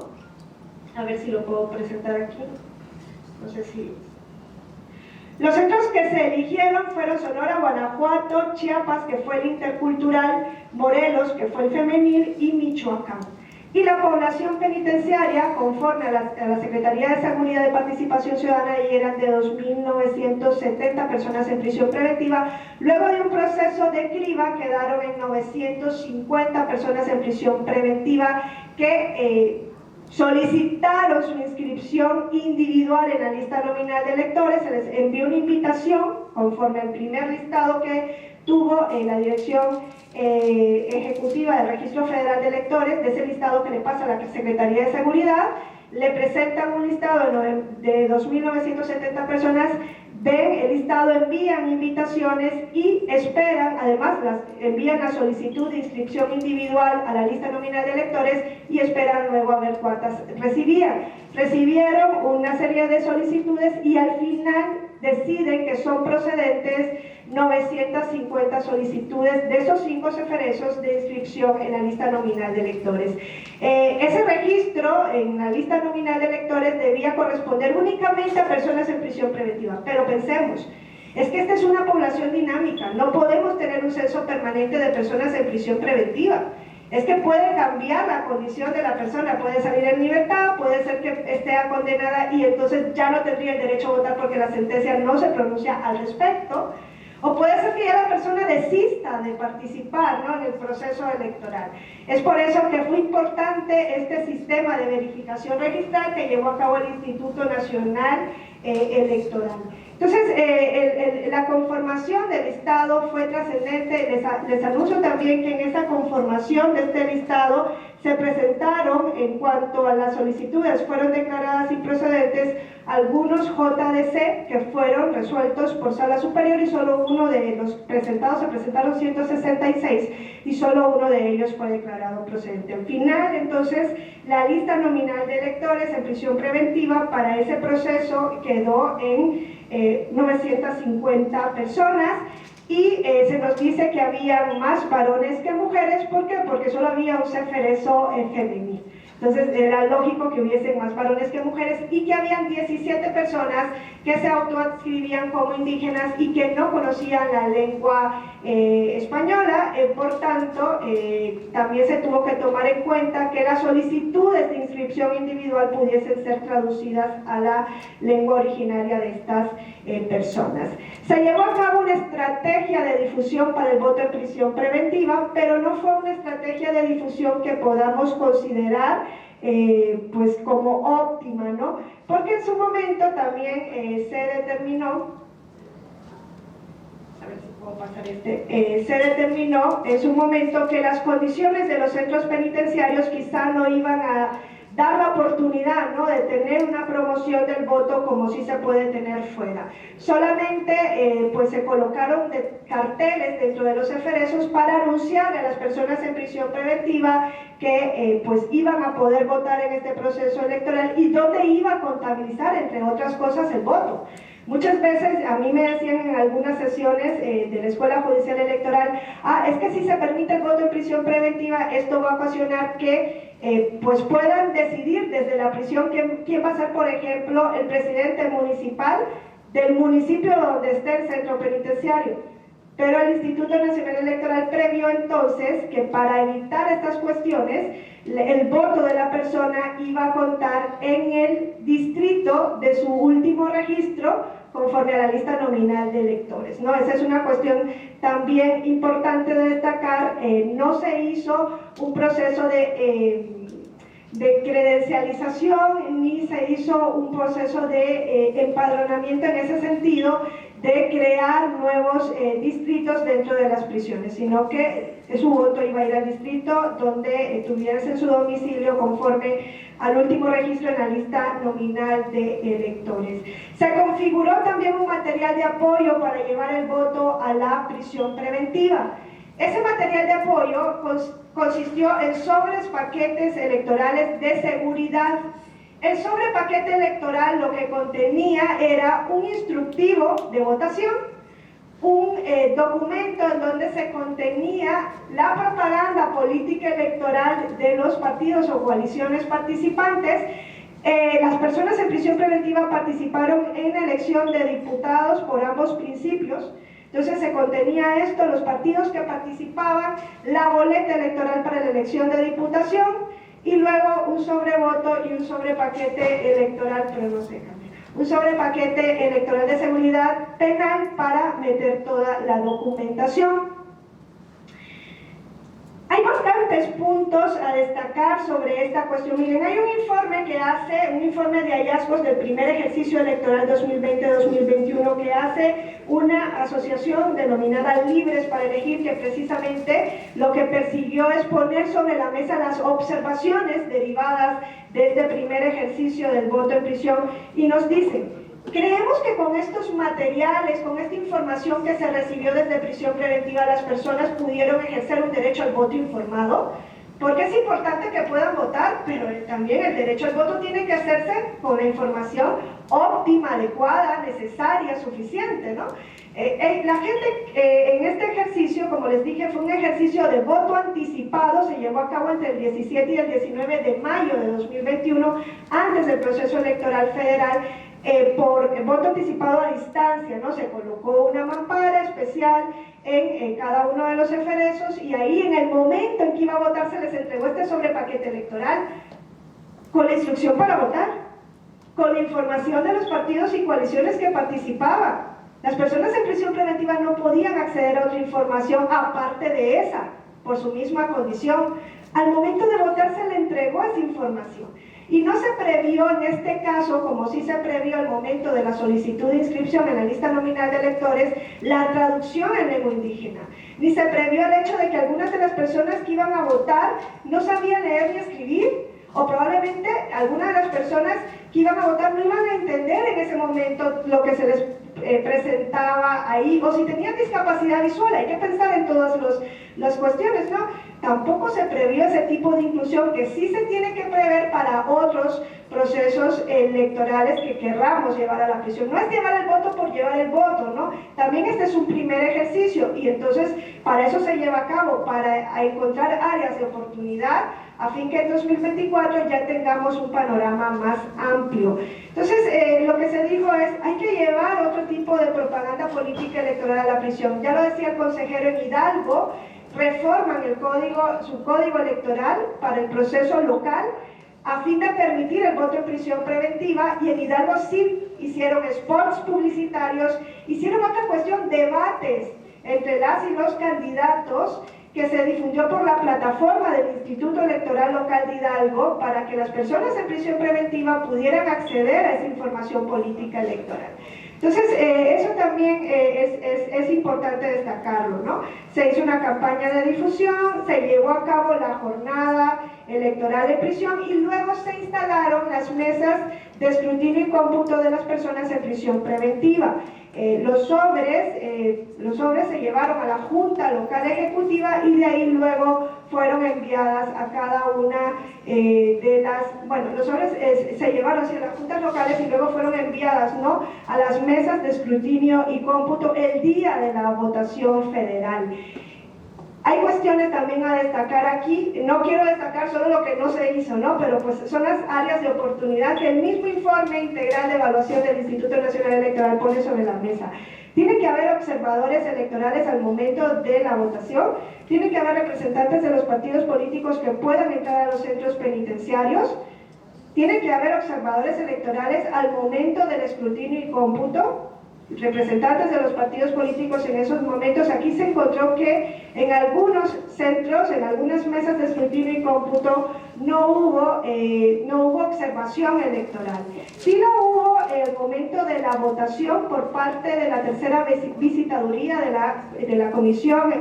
A ver si lo puedo presentar aquí. No sé si... Los centros que se eligieron fueron Sonora, Guanajuato, Chiapas, que fue el intercultural, Morelos, que fue el femenil, y Michoacán. Y la población penitenciaria, conforme a la Secretaría de Seguridad y Participación Ciudadana, y eran de 2.970 personas en prisión preventiva. Luego de un proceso de criba quedaron en 950 personas en prisión preventiva que solicitaron su inscripción individual en la lista nominal de electores. Se les envió una invitación conforme al primer listado que tuvo la Dirección Ejecutiva del Registro Federal de Electores. De ese listado que le pasa a la Secretaría de Seguridad, le presentan un listado de 2.970 personas ven el listado, envían invitaciones y esperan, además envían la solicitud de inscripción individual a la lista nominal de electores y esperan luego a ver cuántas recibían. Recibieron una serie de solicitudes y al final deciden que son procedentes 950 solicitudes de esos 5 ceferesos de inscripción en la lista nominal de electores. Ese registro en la lista nominal de electores debía corresponder únicamente a personas en prisión preventiva, pero pensemos, es que esta es una población dinámica, no podemos tener un censo permanente de personas en prisión preventiva. Es que puede cambiar la condición de la persona, puede salir en libertad, puede ser que esté condenada y entonces ya no tendría el derecho a votar porque la sentencia no se pronuncia al respecto, o puede ser que ya la persona desista de participar, ¿no?, en el proceso electoral. Es por eso que fue importante este sistema de verificación registral que llevó a cabo el Instituto Nacional Electoral. Entonces, la conformación del listado fue trascendente. Les anuncio también que en esa conformación de este listado se presentaron, en cuanto a las solicitudes fueron declaradas improcedentes, algunos JDC que fueron resueltos por sala superior y solo uno de los presentados, se presentaron 166 y solo uno de ellos fue declarado procedente. Al final, entonces, la lista nominal de electores en prisión preventiva para ese proceso quedó en 950 personas y se nos dice que había más varones que mujeres. ¿Por qué? Porque solo había un ceferezo femenino. Entonces era lógico que hubiesen más varones que mujeres y que habían 17 personas que se autoadscribían como indígenas y que no conocían la lengua española. Por tanto, también se tuvo que tomar en cuenta que las solicitudes de inscripción individual pudiesen ser traducidas a la lengua originaria de estas personas. Se llevó a cabo una estrategia de difusión para el voto en prisión preventiva, pero no fue una estrategia de difusión que podamos considerar pues como óptima, ¿no? Porque en su momento también se determinó, a ver si puedo pasar se determinó en su momento que las condiciones de los centros penitenciarios quizá no iban a dar la oportunidad, ¿no?, de tener una promoción del voto como sí se puede tener fuera. Solamente pues se colocaron carteles dentro de los ceferezos para anunciarle a las personas en prisión preventiva que pues iban a poder votar en este proceso electoral y dónde iba a contabilizar, entre otras cosas, el voto. Muchas veces a mí me decían en algunas sesiones de la Escuela Judicial Electoral, es que si se permite el voto en prisión preventiva, esto va a ocasionar que pues puedan decidir desde la prisión quién va a ser, por ejemplo, el presidente municipal del municipio donde esté el centro penitenciario. Pero el Instituto Nacional Electoral previó entonces que para evitar estas cuestiones, el voto de la persona iba a contar en el distrito de su último registro conforme a la lista nominal de electores, ¿no? Esa es una cuestión también importante de destacar. No se hizo un proceso de credencialización ni se hizo un proceso de empadronamiento en ese sentido de crear nuevos distritos dentro de las prisiones, sino que su voto iba a ir al distrito donde tuviese su domicilio conforme al último registro en la lista nominal de electores. Se configuró también un material de apoyo para llevar el voto a la prisión preventiva. Ese material de apoyo consistió en sobres paquetes electorales de seguridad. El sobre paquete electoral lo que contenía era un instructivo de votación, un documento en donde se contenía la propaganda política electoral de los partidos o coaliciones participantes. Las personas en prisión preventiva participaron en la elección de diputados por ambos principios. Entonces se contenía esto, los partidos que participaban, la boleta electoral para la elección de diputación y luego un sobrevoto y un sobrepaquete electoral, pero no se cambia, un sobrepaquete electoral de seguridad penal para meter toda la documentación. Hay bastantes puntos a destacar sobre esta cuestión. Miren, hay un informe que hace, un informe de hallazgos del primer ejercicio electoral 2020-2021 que hace una asociación denominada Libres para Elegir, que precisamente lo que persiguió es poner sobre la mesa las observaciones derivadas de este primer ejercicio del voto en prisión y nos dicen Creemos que con estos materiales, con esta información que se recibió desde prisión preventiva, las personas pudieron ejercer un derecho al voto informado, porque es importante que puedan votar, pero también el derecho al voto tiene que hacerse con la información óptima, adecuada, necesaria, suficiente, ¿no? La gente en este ejercicio, como les dije, fue un ejercicio de voto anticipado, se llevó a cabo entre el 17 y el 19 de mayo de 2021, antes del proceso electoral federal, por voto anticipado a distancia, ¿no? Se colocó una mampara especial en cada uno de los eferesos y ahí en el momento en que iba a votar se les entregó este sobrepaquete electoral con la instrucción para votar, con la información de los partidos y coaliciones que participaban. Las personas en prisión preventiva no podían acceder a otra información aparte de esa, por su misma condición. Al momento de votar se le entregó esa información. Y no se previó en este caso, como sí se previó al momento de la solicitud de inscripción en la lista nominal de electores, la traducción en lengua indígena. Ni se previó el hecho de que algunas de las personas que iban a votar no sabían leer ni escribir, o probablemente algunas de las personas que iban a votar no iban a entender en ese momento lo que se les presentaba ahí, o si tenían discapacidad visual. Hay que pensar en todas las cuestiones, ¿no? Tampoco se previó ese tipo de inclusión que sí se tiene que prever para otros procesos electorales que querramos llevar a la prisión. No es llevar el voto por llevar el voto, ¿no? También este es un primer ejercicio y entonces para eso se lleva a cabo, para encontrar áreas de oportunidad a fin que en 2024 ya tengamos un panorama más amplio. Entonces, lo que se dijo es, hay que llevar otro tipo de propaganda política electoral a la prisión. Ya lo decía el consejero en Hidalgo, reforman su código electoral para el proceso local a fin de permitir el voto en prisión preventiva, y en Hidalgo sí hicieron spots publicitarios, hicieron otra cuestión, debates entre las y los candidatos que se difundió por la plataforma del Instituto Electoral Local de Hidalgo para que las personas en prisión preventiva pudieran acceder a esa información política electoral. Entonces, eso también es importante destacarlo, ¿no? Se hizo una campaña de difusión, se llevó a cabo la jornada electoral de prisión y luego se instalaron las mesas de escrutinio y cómputo de las personas en prisión preventiva. Los sobres se llevaron a la Junta Local Ejecutiva y de ahí luego fueron enviadas a cada una de las, bueno, los sobres se llevaron hacia las juntas locales y luego fueron enviadas, ¿no?, a las mesas de escrutinio y cómputo el día de la votación federal. Hay cuestiones también a destacar aquí, no quiero destacar solo lo que no se hizo, ¿no?, pero pues son las áreas de oportunidad que el mismo informe integral de evaluación del Instituto Nacional Electoral pone sobre la mesa. Tiene que haber observadores electorales al momento de la votación, tiene que haber representantes de los partidos políticos que puedan entrar a los centros penitenciarios, tiene que haber observadores electorales al momento del escrutinio y cómputo, representantes de los partidos políticos en esos momentos. Aquí se encontró que en algunos centros, en algunas mesas de escrutinio y cómputo, no hubo observación electoral. Sí lo hubo en el momento de la votación por parte de la tercera visitaduría de la Comisión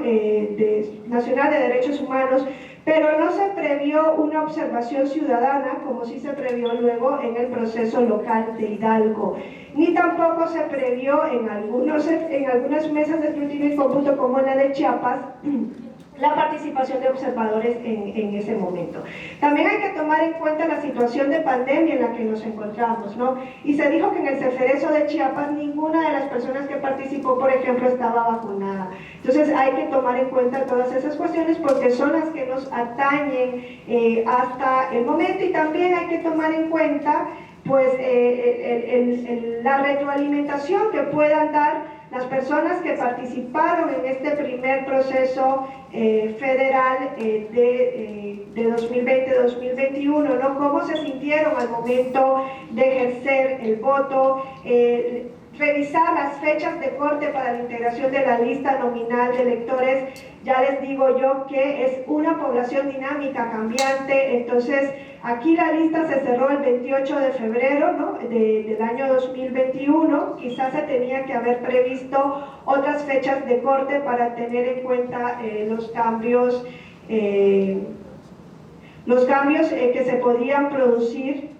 Nacional de Derechos Humanos, pero no se previó una observación ciudadana como sí se previó luego en el proceso local de Hidalgo, ni tampoco se previó en algunas mesas de escrutinio y cómputo como en la de Chiapas la participación de observadores en ese momento. También hay que tomar en cuenta la situación de pandemia en la que nos encontramos, ¿no? Y se dijo que en el ceferezo de Chiapas ninguna de las personas que participó, por ejemplo, estaba vacunada. Entonces hay que tomar en cuenta todas esas cuestiones porque son las que nos atañen hasta el momento, y también hay que tomar en cuenta pues la retroalimentación que puedan dar las personas que participaron en este primer proceso federal de 2020-2021, ¿no? Cómo se sintieron al momento de ejercer el voto, revisar las fechas de corte para la integración de la lista nominal de electores. Ya les digo yo que es una población dinámica, cambiante, entonces aquí la lista se cerró el 28 de febrero, ¿no?, del año 2021, quizás se tenía que haber previsto otras fechas de corte para tener en cuenta los cambios que se podían producir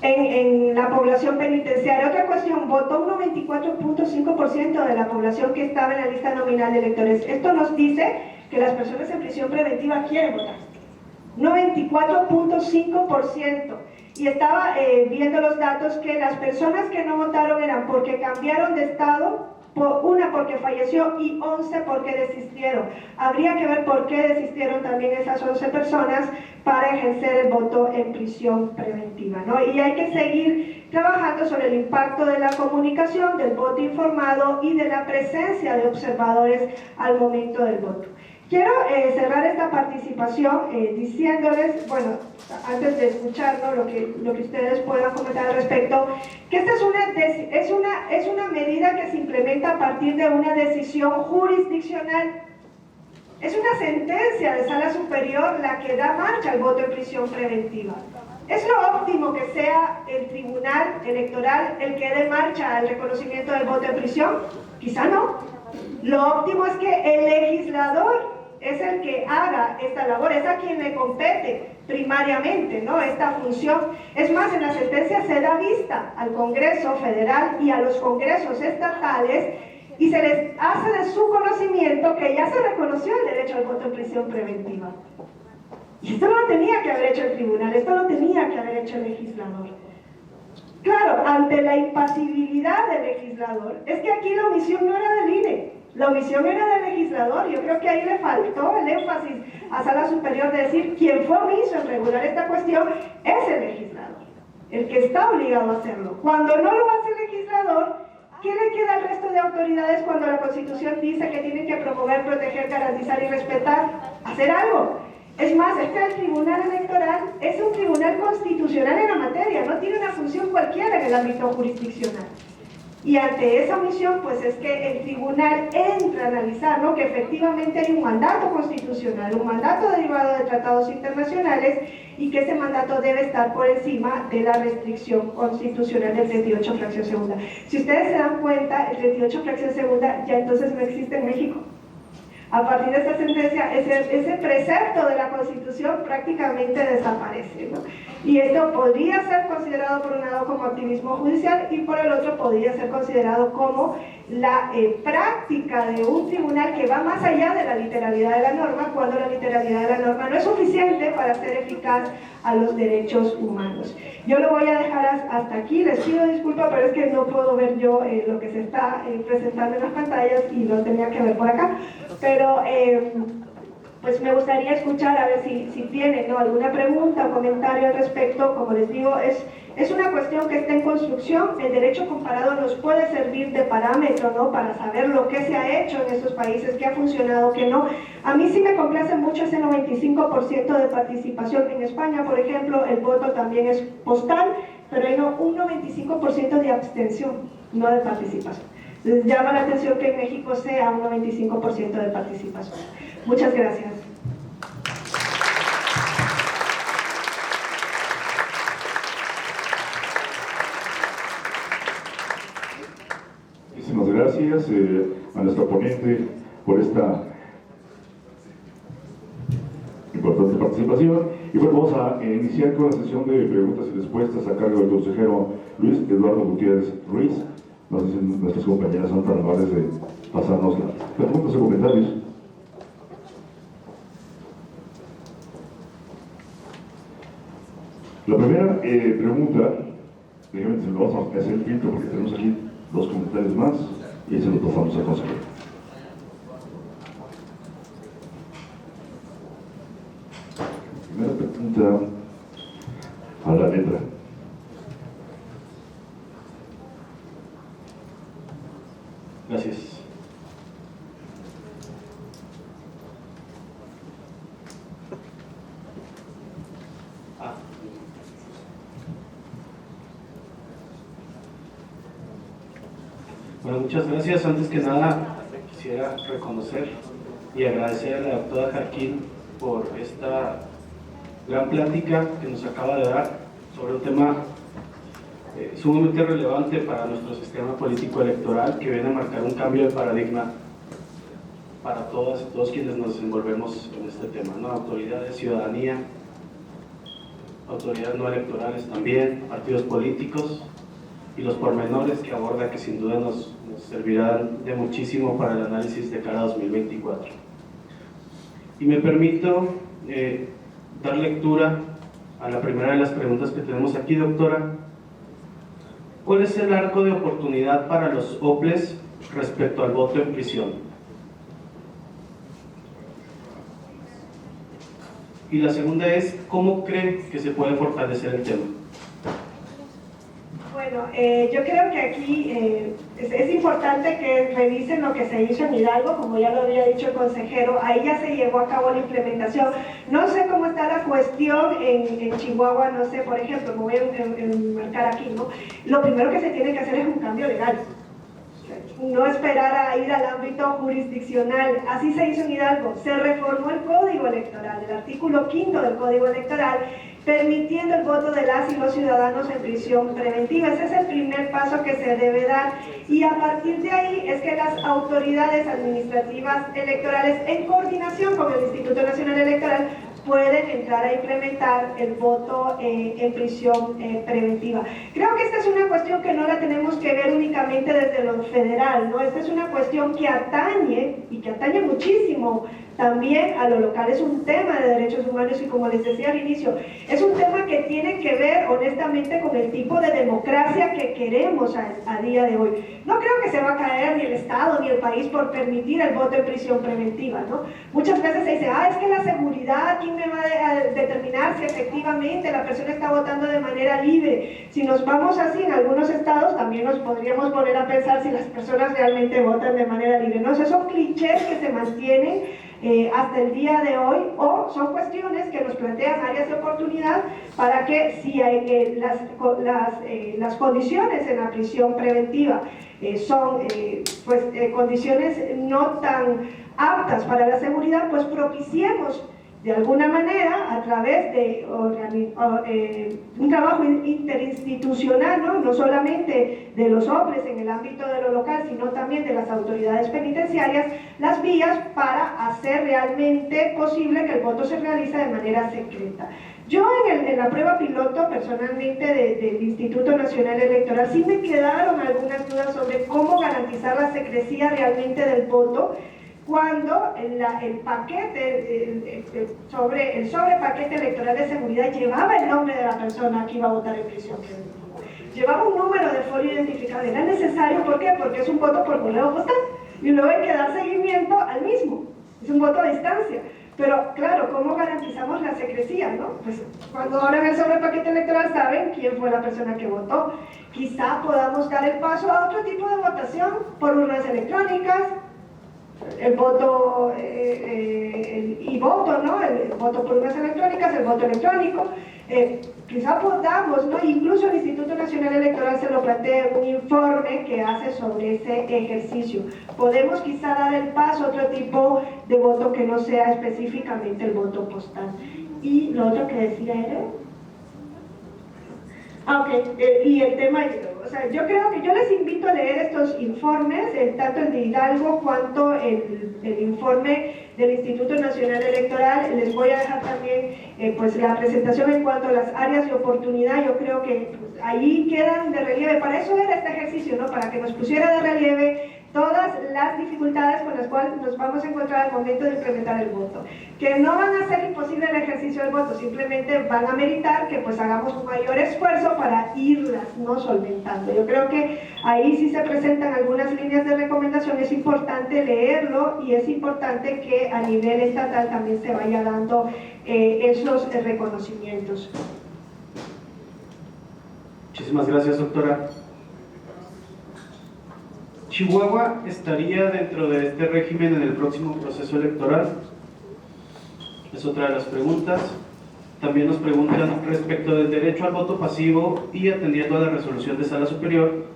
en la población penitenciaria. Otra cuestión, votó un 94.5% de la población que estaba en la lista nominal de electores. Esto nos dice que las personas en prisión preventiva quieren votar. 94.5%. Y estaba viendo los datos que las personas que no votaron eran porque cambiaron de estado, una porque falleció y 11 porque desistieron. Habría que ver por qué desistieron también esas 11 personas para ejercer el voto en prisión preventiva, ¿no? Y hay que seguir trabajando sobre el impacto de la comunicación, del voto informado y de la presencia de observadores al momento del voto. Quiero cerrar esta participación diciéndoles, bueno, antes de escuchar, ¿no?, lo que ustedes puedan comentar al respecto, que esta es una medida que se implementa a partir de una decisión jurisdiccional. Es una sentencia de sala superior la que da marcha al voto en prisión preventiva. ¿Es lo óptimo que sea el tribunal electoral el que dé marcha al reconocimiento del voto en prisión? Quizá no. Lo óptimo es que el legislador es el que haga esta labor, es a quien le compete primariamente, ¿no?, esta función. Es más, en la sentencia se da vista al Congreso Federal y a los congresos estatales y se les hace de su conocimiento que ya se reconoció el derecho al voto en prisión preventiva. Y esto no lo tenía que haber hecho el tribunal, esto lo tenía que haber hecho el legislador. Claro, ante la impasibilidad del legislador, es que aquí la omisión no era del INE, la omisión era del legislador. Yo creo que ahí le faltó el énfasis a sala superior de decir quien fue omiso en regular esta cuestión es el legislador, el que está obligado a hacerlo. Cuando no lo hace el legislador, ¿qué le queda al resto de autoridades cuando la Constitución dice que tienen que promover, proteger, garantizar y respetar? Hacer algo. Es más, es que el Tribunal Electoral es un tribunal constitucional en la materia, no tiene una función cualquiera en el ámbito jurisdiccional. Y ante esa omisión, pues es que el tribunal entra a analizar, ¿no?, que efectivamente hay un mandato constitucional, un mandato derivado de tratados internacionales y que ese mandato debe estar por encima de la restricción constitucional del 38 fracción segunda. Si ustedes se dan cuenta, el 38 fracción segunda ya entonces no existe en México. A partir de esta sentencia, ese precepto de la Constitución prácticamente desaparece, ¿no? Y esto podría ser considerado por un lado como activismo judicial y por el otro podría ser considerado como la práctica de un tribunal que va más allá de la literalidad de la norma, cuando la literalidad de la norma no es suficiente para hacer eficaz a los derechos humanos. Yo lo voy a dejar hasta aquí, les pido disculpas, pero es que no puedo ver yo lo que se está presentando en las pantallas y lo tenía que ver por acá, pero pues me gustaría escuchar a ver si tienen, ¿no?, alguna pregunta o comentario al respecto. Como les digo, es una cuestión que está en construcción. El derecho comparado nos puede servir de parámetro, ¿no?, para saber lo que se ha hecho en estos países, qué ha funcionado, qué no. A mí sí me complace mucho ese 95% de participación. En España, por ejemplo, el voto también es postal, pero hay un 95% de abstención, no de participación. Entonces llama la atención que en México sea un 95% de participación. Muchas gracias. Muchísimas gracias a nuestra ponente por esta importante participación. Y bueno, vamos a iniciar con la sesión de preguntas y respuestas a cargo del consejero Luis Eduardo Gutiérrez Ruiz. No sé si nuestras compañeras son tan amables de pasarnos las preguntas o comentarios. La primera pregunta, déjenme se lo vamos a hacer el filtro porque tenemos aquí dos comentarios más y se lo pasamos al consejero. Primera pregunta a la letra. Gracias. Bueno, muchas gracias. Antes que nada, quisiera reconocer y agradecer a la doctora Jarquín por esta gran plática que nos acaba de dar sobre un tema sumamente relevante para nuestro sistema político electoral, que viene a marcar un cambio de paradigma para todas y todos quienes nos desenvolvemos en este tema, ¿no? Autoridades, ciudadanía. autoridades no electorales también, partidos políticos y los pormenores que aborda, que sin duda nos servirán de muchísimo para el análisis de cara a 2024. Y me permito dar lectura a la primera de las preguntas que tenemos aquí, doctora. ¿Cuál es el arco de oportunidad para los OPLES respecto al voto en prisión? Y la segunda es, ¿cómo cree que se puede fortalecer el tema? Bueno, yo creo que aquí es importante que revisen lo que se hizo en Hidalgo, como ya lo había dicho el consejero, ahí ya se llevó a cabo la implementación. No sé cómo está la cuestión en Chihuahua, no sé, por ejemplo, me voy a enmarcar aquí, ¿no? Lo primero que se tiene que hacer es un cambio legal. No esperar a ir al ámbito jurisdiccional. Así se hizo en Hidalgo, se reformó el Código Electoral, el artículo 5 del Código Electoral, permitiendo el voto de las y los ciudadanos en prisión preventiva. Ese es el primer paso que se debe dar, y a partir de ahí es que las autoridades administrativas electorales, en coordinación con el Instituto Nacional Electoral, pueden entrar a implementar el voto en prisión preventiva. Creo que esta es una cuestión que no la tenemos que ver únicamente desde lo federal, ¿no? Esta es una cuestión que atañe, y que atañe muchísimo también a lo local. Es un tema de derechos humanos y, como les decía al inicio, es un tema que tiene que ver honestamente con el tipo de democracia que queremos a día de hoy. No creo que se va a caer ni el Estado ni el país por permitir el voto en prisión preventiva, ¿no? Muchas veces se dice, es que la seguridad, ¿quién me va a determinar si efectivamente la persona está votando de manera libre? Si nos vamos así, en algunos estados también nos podríamos poner a pensar si las personas realmente votan de manera libre, ¿no? O sea, son clichés que se mantienen hasta el día de hoy, o son cuestiones que nos plantean áreas de oportunidad para que, si hay, las condiciones en la prisión preventiva son condiciones no tan aptas para la seguridad, pues propiciemos de alguna manera, a través de un trabajo interinstitucional, ¿no? Solamente de los OPLES en el ámbito de lo local, sino también de las autoridades penitenciarias, las vías para hacer realmente posible que el voto se realice de manera secreta. Yo en la prueba piloto, personalmente, del Instituto Nacional Electoral, sí me quedaron algunas dudas sobre cómo garantizar la secrecía realmente del voto, cuando el paquete, el sobrepaquete electoral de seguridad llevaba el nombre de la persona que iba a votar en prisión preventiva. Llevaba un número de folio identificado. Era necesario, ¿por qué? Porque es un voto por correo postal y luego hay que dar seguimiento al mismo. Es un voto a distancia. Pero claro, ¿cómo garantizamos la secrecía, no? Pues cuando abran el sobrepaquete electoral saben quién fue la persona que votó. Quizá podamos dar el paso a otro tipo de votación por urnas electrónicas, el voto e-voto, ¿no? El voto por urnas electrónicas, el voto electrónico. Quizá podamos, ¿no? Incluso el Instituto Nacional Electoral se lo plantea en un informe que hace sobre ese ejercicio. Podemos quizá dar el paso a otro tipo de voto que no sea específicamente el voto postal. Y lo otro que decía era... y el tema, o sea, yo creo que yo les invito a leer estos informes, tanto el de Hidalgo cuanto el informe del Instituto Nacional Electoral. Les voy a dejar también pues la presentación en cuanto a las áreas de oportunidad. Yo creo que pues, ahí quedan de relieve. Para eso era este ejercicio, ¿no? Para que nos pusiera de relieve todas las dificultades con las cuales nos vamos a encontrar al momento de implementar el voto, que no van a hacer imposible el ejercicio del voto, simplemente van a meritar que pues hagamos un mayor esfuerzo para irlas no solventando. Yo creo que ahí sí se presentan algunas líneas de recomendación. Es importante leerlo y es importante que a nivel estatal también se vaya dando esos reconocimientos. Muchísimas gracias, doctora. ¿Chihuahua estaría dentro de este régimen en el próximo proceso electoral? Es otra de las preguntas. También nos preguntan respecto del derecho al voto pasivo y atendiendo a la resolución de Sala Superior,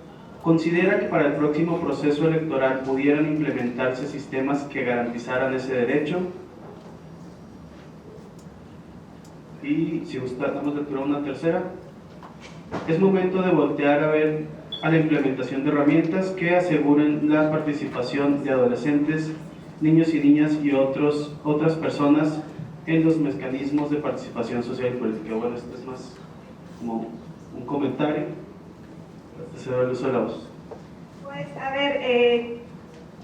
¿considera que para el próximo proceso electoral pudieran implementarse sistemas que garantizaran ese derecho? Y si gusta, damos lectura a una tercera. Es momento de voltear a ver a la implementación de herramientas que aseguren la participación de adolescentes, niños y niñas y otras personas en los mecanismos de participación social y política. Bueno, esto es más como un comentario. Se da el uso de la voz. Pues, a ver,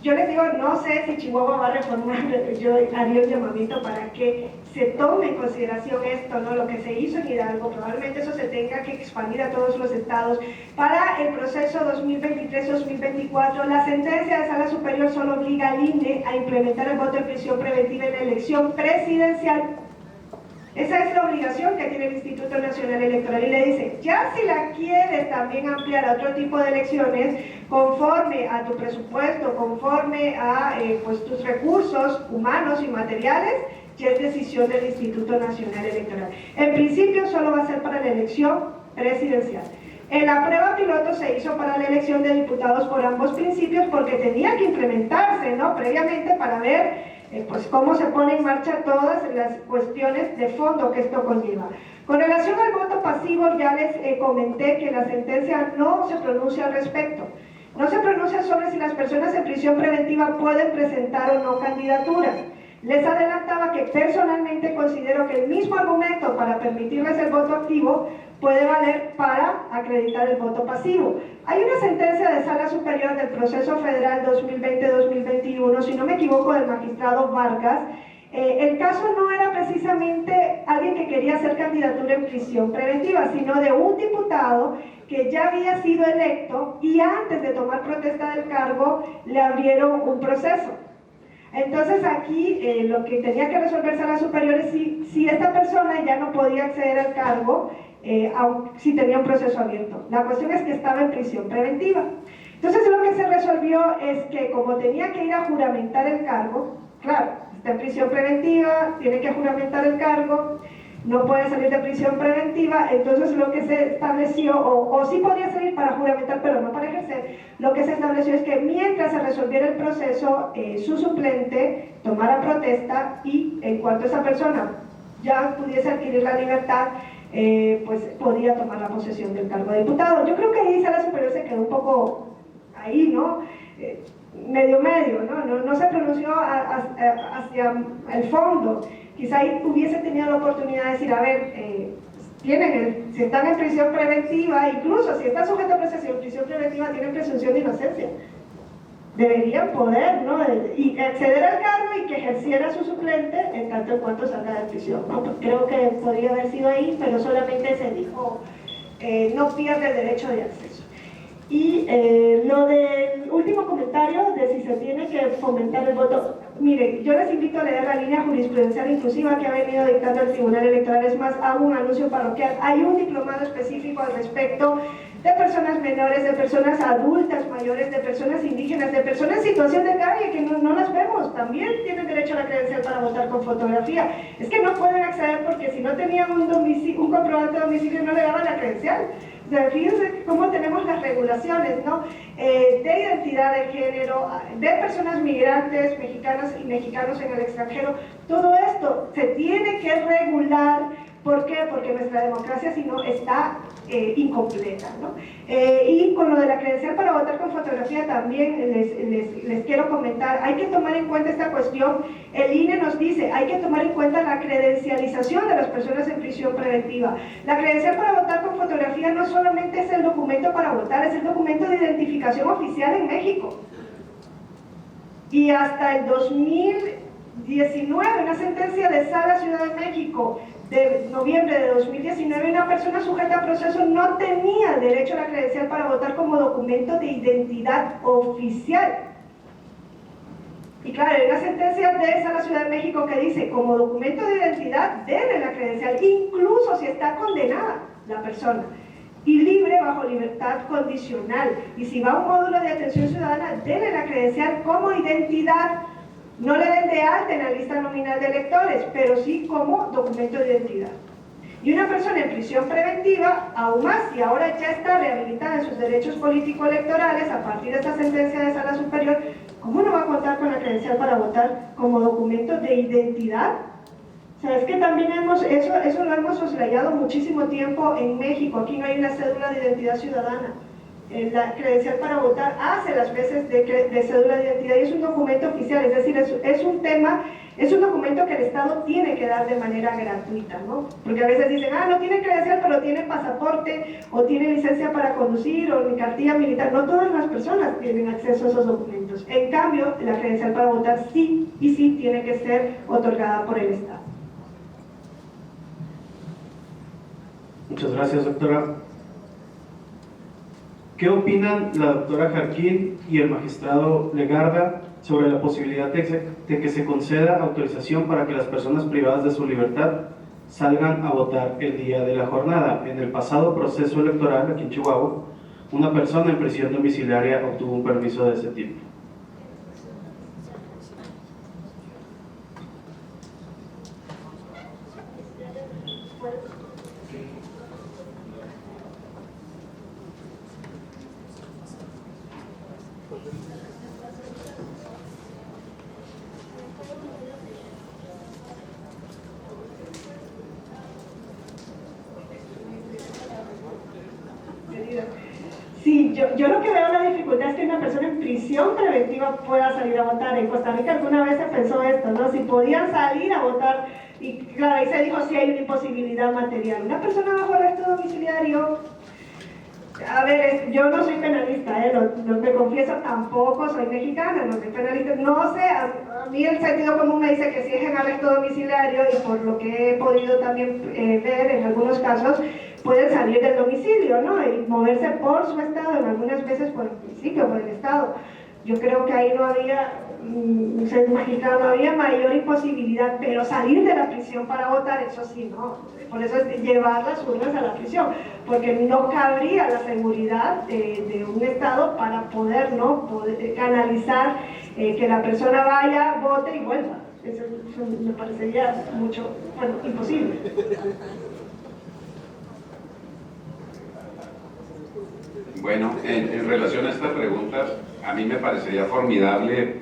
yo les digo, no sé si Chihuahua va a reformar, yo haría un llamamiento para que se tome en consideración esto, ¿no? Lo que se hizo en Hidalgo, probablemente eso se tenga que expandir a todos los estados. Para el proceso 2023-2024, la sentencia de Sala Superior solo obliga al INE a implementar el voto en prisión preventiva en la elección presidencial. Esa es la obligación que tiene el Instituto Nacional Electoral, y le dice, ya si la quieres también ampliar a otro tipo de elecciones, conforme a tu presupuesto, conforme a pues, tus recursos humanos y materiales, ya es decisión del Instituto Nacional Electoral. En principio solo va a ser para la elección presidencial. En la prueba piloto se hizo para la elección de diputados por ambos principios porque tenía que implementarse, ¿no? Previamente para ver pues cómo se pone en marcha todas las cuestiones de fondo que esto conlleva. Con relación al voto pasivo, ya les comenté que la sentencia no se pronuncia al respecto. No se pronuncia sobre si las personas en prisión preventiva pueden presentar o no candidaturas. Les adelantaba que personalmente considero que el mismo argumento para permitirles el voto activo puede valer para acreditar el voto pasivo. Hay una sentencia de Sala Superior del Proceso Federal 2020-2021, si no me equivoco, del magistrado Vargas. El caso no era precisamente alguien que quería hacer candidatura en prisión preventiva, sino de un diputado que ya había sido electo y antes de tomar protesta del cargo le abrieron un proceso. Entonces aquí lo que tenía que resolver Sala Superior es si esta persona ya no podía acceder al cargo si tenía un proceso abierto. La cuestión es que estaba en prisión preventiva. Entonces lo que se resolvió es que como tenía que ir a juramentar el cargo, claro, está en prisión preventiva, tiene que juramentar el cargo, no puede salir de prisión preventiva, entonces lo que se estableció, o sí podía salir para juramentar, pero no para ejercer, lo que se estableció es que mientras se resolviera el proceso, su suplente tomara protesta y en cuanto esa persona ya pudiese adquirir la libertad, pues podía tomar la posesión del cargo de diputado. Yo creo que ahí Sala Superior se quedó un poco ahí, ¿no? Medio, ¿no? No se pronunció hacia el fondo. Quizá ahí hubiese tenido la oportunidad de decir, a ver, si están en prisión preventiva, incluso si están sujetos a proceso en prisión preventiva, tienen presunción de inocencia. Deberían poder, ¿no? Y acceder al cargo y que ejerciera su suplente en tanto en cuanto salga de prisión, ¿no? Creo que podría haber sido ahí, pero solamente se dijo, no pierde el derecho de acceso. Y lo del último comentario de si se tiene que fomentar el voto, miren, yo les invito a leer la línea jurisprudencial inclusiva que ha venido dictando el Tribunal Electoral. Es más, hago un anuncio parroquial, hay un diplomado específico al respecto de personas menores, de personas adultas mayores, de personas indígenas, de personas en situación de calle que no las vemos, también tienen derecho a la credencial para votar con fotografía. Es que no pueden acceder porque si no tenían un comprobante de domicilio no le daban la credencial. O sea, fíjense cómo tenemos las regulaciones, ¿no? De identidad de género, de personas migrantes, mexicanas y mexicanos en el extranjero. Todo esto se tiene que regular. ¿Por qué? Porque nuestra democracia, si no, está incompleta, ¿no? Y con lo de la credencial para votar con fotografía también les quiero comentar, hay que tomar en cuenta esta cuestión. El INE nos dice, hay que tomar en cuenta la credencialización de las personas en prisión preventiva. La credencial para votar con fotografía no solamente es el documento para votar, es el documento de identificación oficial en México. Y hasta el 2019, una sentencia de Sala Ciudad de México, de noviembre de 2019, una persona sujeta a proceso no tenía derecho a la credencial para votar como documento de identidad oficial. Y claro, hay una sentencia de Sala Ciudad de México que dice, como documento de identidad debe la credencial, incluso si está condenada la persona, y libre bajo libertad condicional. Y si va a un módulo de atención ciudadana, debe la credencial como identidad. No le den de alta en la lista nominal de electores, pero sí como documento de identidad. Y una persona en prisión preventiva, aún más, y ahora ya está rehabilitada en sus derechos político-electorales a partir de esta sentencia de Sala Superior, ¿cómo no va a contar con la credencial para votar como documento de identidad? O sea, es que también eso lo hemos soslayado muchísimo tiempo en México. Aquí no hay una cédula de identidad ciudadana. La credencial para votar hace las veces de cédula de identidad y es un documento oficial, es decir, es un tema Es un documento que el Estado tiene que dar de manera gratuita, ¿no? Porque a veces dicen, no tiene credencial, pero tiene pasaporte, o tiene licencia para conducir, o ni cartilla militar. No todas las personas tienen acceso a esos documentos. En cambio, la credencial para votar sí, y sí tiene que ser otorgada por el Estado. Muchas gracias, doctora. ¿Qué opinan la doctora Jarquín y el magistrado Legarda sobre la posibilidad de que se conceda autorización para que las personas privadas de su libertad salgan a votar el día de la jornada? En el pasado proceso electoral aquí en Chihuahua, una persona en prisión domiciliaria obtuvo un permiso de ese tipo. Sí, yo lo que veo la dificultad es que una persona en prisión preventiva pueda salir a votar. En Costa Rica alguna vez se pensó esto, ¿no? Si podían salir a votar, y claro, ahí se dijo si hay una imposibilidad material. Una persona bajo arresto domiciliario, a ver, yo no soy penalista, me confieso, tampoco soy mexicana, no soy penalista, no sé, a mí el sentido común me dice que si es en arresto domiciliario, y por lo que he podido también ver en algunos casos, pueden salir del domicilio, ¿no? Y moverse por su estado, en algunas veces por el municipio, por el estado. Yo creo que ahí no había, ser mexicano, no había mayor imposibilidad, pero salir de la prisión para votar, eso sí, ¿no? Por eso es llevar las urnas a la prisión, porque no cabría la seguridad de un estado para poder, ¿no? Poder canalizar que la persona vaya, vote y vuelva. Eso me parecería mucho, bueno, imposible. Bueno, en relación a esta pregunta, a mí me parecería formidable,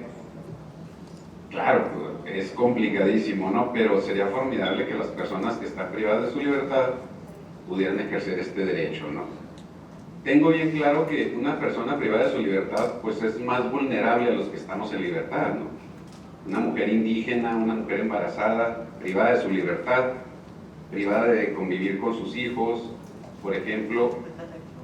claro, es complicadísimo, ¿no? Pero sería formidable que las personas que están privadas de su libertad pudieran ejercer este derecho, ¿no? Tengo bien claro que una persona privada de su libertad, pues es más vulnerable a los que estamos en libertad, ¿no? Una mujer indígena, una mujer embarazada, privada de su libertad, privada de convivir con sus hijos, por ejemplo,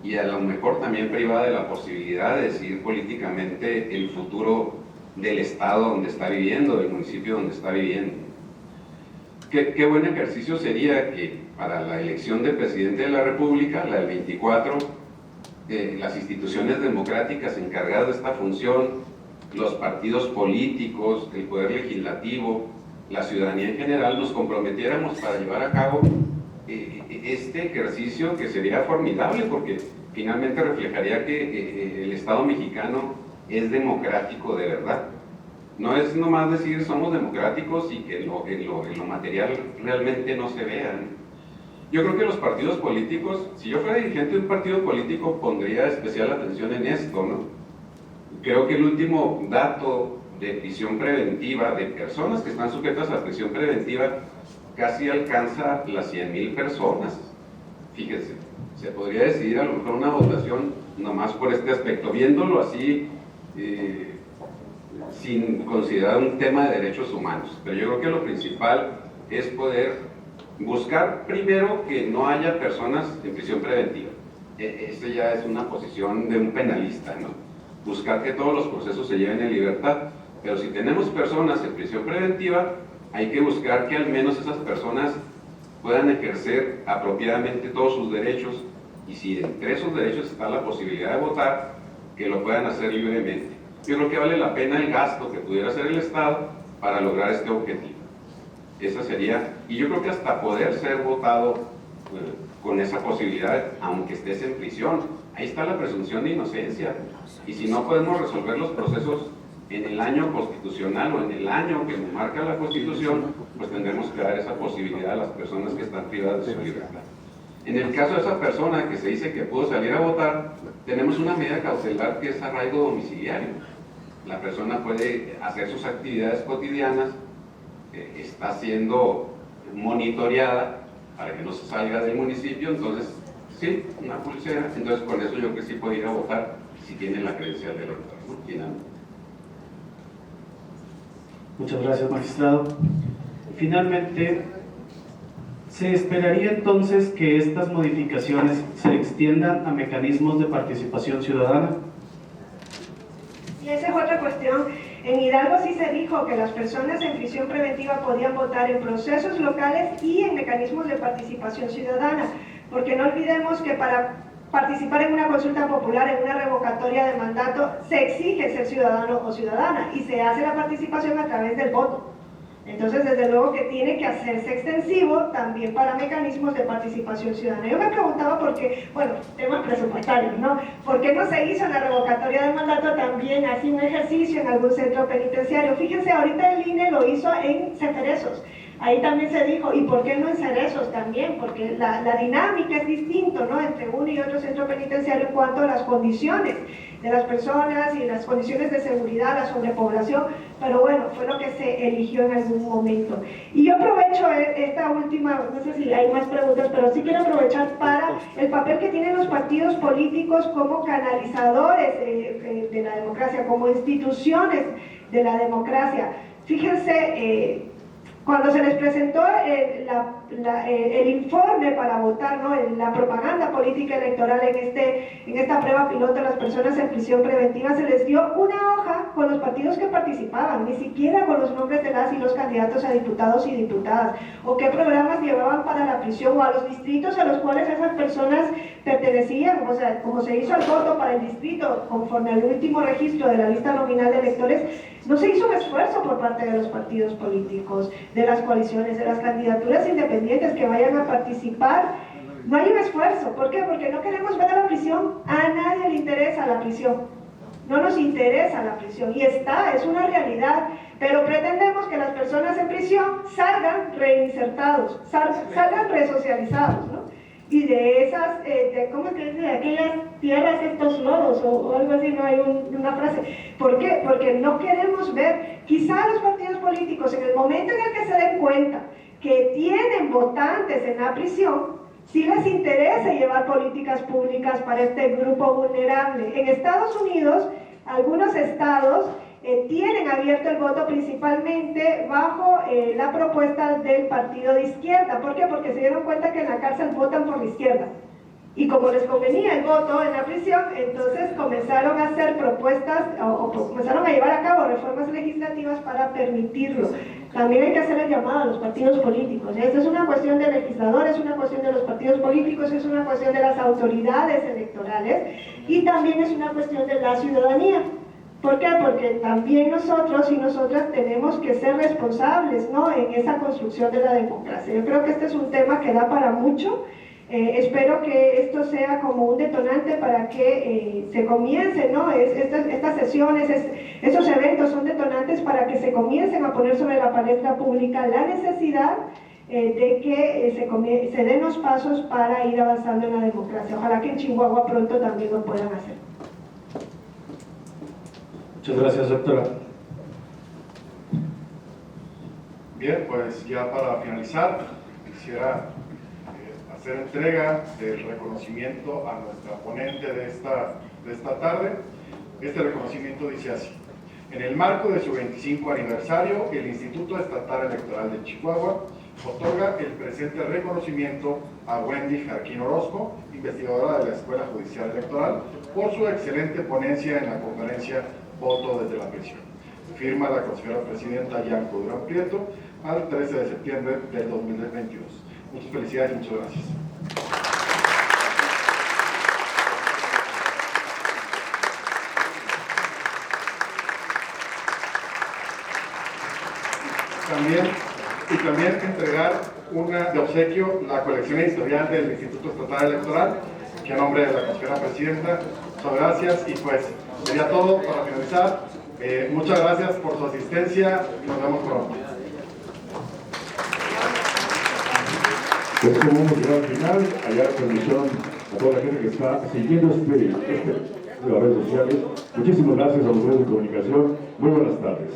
y a lo mejor también privada de la posibilidad de decidir políticamente el futuro del estado donde está viviendo, del municipio donde está viviendo. Qué buen ejercicio sería que para la elección de presidente de la República, la del 24, las instituciones democráticas encargadas de esta función, los partidos políticos, el poder legislativo, la ciudadanía en general, nos comprometiéramos para llevar a cabo este ejercicio, que sería formidable porque finalmente reflejaría que el Estado mexicano es democrático de verdad. No es nomás decir somos democráticos y que en lo material realmente no se vean. Yo creo que los partidos políticos, si yo fuera dirigente de un partido político, pondría especial atención en esto, ¿no? Creo que el último dato de prisión preventiva, de personas que están sujetas a prisión preventiva, casi alcanza las 100,000 personas. Fíjense, se podría decidir a lo mejor una votación nomás por este aspecto, viéndolo así, sin considerar un tema de derechos humanos. Pero yo creo que lo principal es poder buscar primero que no haya personas en prisión preventiva. Esta ya es una posición de un penalista, ¿no? Buscar que todos los procesos se lleven en libertad, pero si tenemos personas en prisión preventiva, hay que buscar que al menos esas personas puedan ejercer apropiadamente todos sus derechos, y si entre esos derechos está la posibilidad de votar, que lo puedan hacer libremente. Yo creo que vale la pena el gasto que pudiera hacer el Estado para lograr este objetivo. Esa sería, y yo creo que hasta poder ser votado con esa posibilidad, aunque estés en prisión, ahí está la presunción de inocencia, y si no podemos resolver los procesos en el año constitucional o en el año que nos marca la Constitución, pues tendremos que dar esa posibilidad a las personas que están privadas de su libertad. En el caso de esa persona que se dice que pudo salir a votar, tenemos una medida cautelar que es arraigo domiciliario. La persona puede hacer sus actividades cotidianas, está siendo monitoreada para que no se salga del municipio, entonces, sí, una pulsera, entonces con eso yo creo que sí puede ir a votar si tiene la credencial de elector, ¿no? Muchas gracias, magistrado. Finalmente, ¿se esperaría entonces que estas modificaciones se extiendan a mecanismos de participación ciudadana? Y esa es otra cuestión. En Hidalgo sí se dijo que las personas en prisión preventiva podían votar en procesos locales y en mecanismos de participación ciudadana, porque no olvidemos que para participar en una consulta popular, en una revocatoria de mandato, se exige ser ciudadano o ciudadana y se hace la participación a través del voto. Entonces, desde luego que tiene que hacerse extensivo también para mecanismos de participación ciudadana. Yo me preguntaba por qué, bueno, temas presupuestarios, ¿no? ¿Por qué no se hizo en la revocatoria de mandato también así un ejercicio en algún centro penitenciario? Fíjense, ahorita el INE lo hizo en Ceferezos. Ahí también se dijo, ¿y por qué no en Cerezos también? Porque la dinámica es distinta, ¿no?, entre uno y otro centro penitenciario en cuanto a las condiciones de las personas y las condiciones de seguridad, la sobrepoblación, pero bueno, fue lo que se eligió en algún momento. Y yo aprovecho esta última, no sé si hay más preguntas, pero sí quiero aprovechar para el papel que tienen los partidos políticos como canalizadores de la democracia, como instituciones de la democracia. Fíjense, cuando se les presentó el informe para votar, ¿no?, en la propaganda política electoral en esta prueba piloto de las personas en prisión preventiva, se les dio una hoja con los partidos que participaban, ni siquiera con los nombres de las y los candidatos a diputados y diputadas, o qué programas llevaban para la prisión, o a los distritos a los cuales esas personas pertenecían. O sea, como se hizo el voto para el distrito conforme al último registro de la lista nominal de electores, no se hizo un esfuerzo por parte de los partidos políticos, de las coaliciones, de las candidaturas independientes que vayan a participar. No hay un esfuerzo. ¿Por qué? Porque no queremos ver a la prisión. A nadie le interesa la prisión. No nos interesa la prisión. Y es una realidad. Pero pretendemos que las personas en prisión salgan reinsertados, salgan resocializados, ¿no? Y de esas, ¿cómo es que dice? De aquellas tierras, estos lodos, o algo así, no hay una frase. ¿Por qué? Porque no queremos ver, quizá los partidos políticos, en el momento en el que se den cuenta que tienen votantes en la prisión, sí les interesa llevar políticas públicas para este grupo vulnerable. En Estados Unidos, algunos estados tienen abierto el voto principalmente bajo la propuesta del partido de izquierda. ¿Por qué? Porque se dieron cuenta que en la cárcel votan por la izquierda. Y como les convenía el voto en la prisión, entonces comenzaron a hacer propuestas o comenzaron a llevar a cabo reformas legislativas para permitirlo. También hay que hacer el llamado a los partidos políticos. Esta es una cuestión de legisladores, es una cuestión de los partidos políticos, es una cuestión de las autoridades electorales y también es una cuestión de la ciudadanía. ¿Por qué? Porque también nosotros y nosotras tenemos que ser responsables, ¿no?, en esa construcción de la democracia. Yo creo que este es un tema que da para mucho. Espero que esto sea como un detonante para que se comience, ¿no?, estas sesiones, estos eventos son detonantes para que se comiencen a poner sobre la palestra pública la necesidad de que se den los pasos para ir avanzando en la democracia. Ojalá que en Chihuahua pronto también lo puedan hacer. Muchas gracias, doctora. Bien, pues ya para finalizar, quisiera hacer entrega del reconocimiento a nuestra ponente de esta tarde. Este reconocimiento dice así: en el marco de su 25 aniversario, el Instituto Estatal Electoral de Chihuahua otorga el presente reconocimiento a Wendy Jarquín Orozco, investigadora de la Escuela Judicial Electoral, por su excelente ponencia en la conferencia Voto desde la prisión. Firma la consejera presidenta Yanko Durán Prieto al 13 de septiembre del 2022. Muchas felicidades y muchas gracias. También entregar de obsequio la colección editorial del Instituto Estatal Electoral, que a nombre de la consejera presidenta, muchas gracias. Y pues sería todo para finalizar. Muchas gracias por su asistencia y nos vemos pronto. Pues como hemos llegado al final, allá la transmisión a toda la gente que está siguiendo de las redes sociales. Muchísimas gracias a los medios de comunicación. Muy buenas tardes.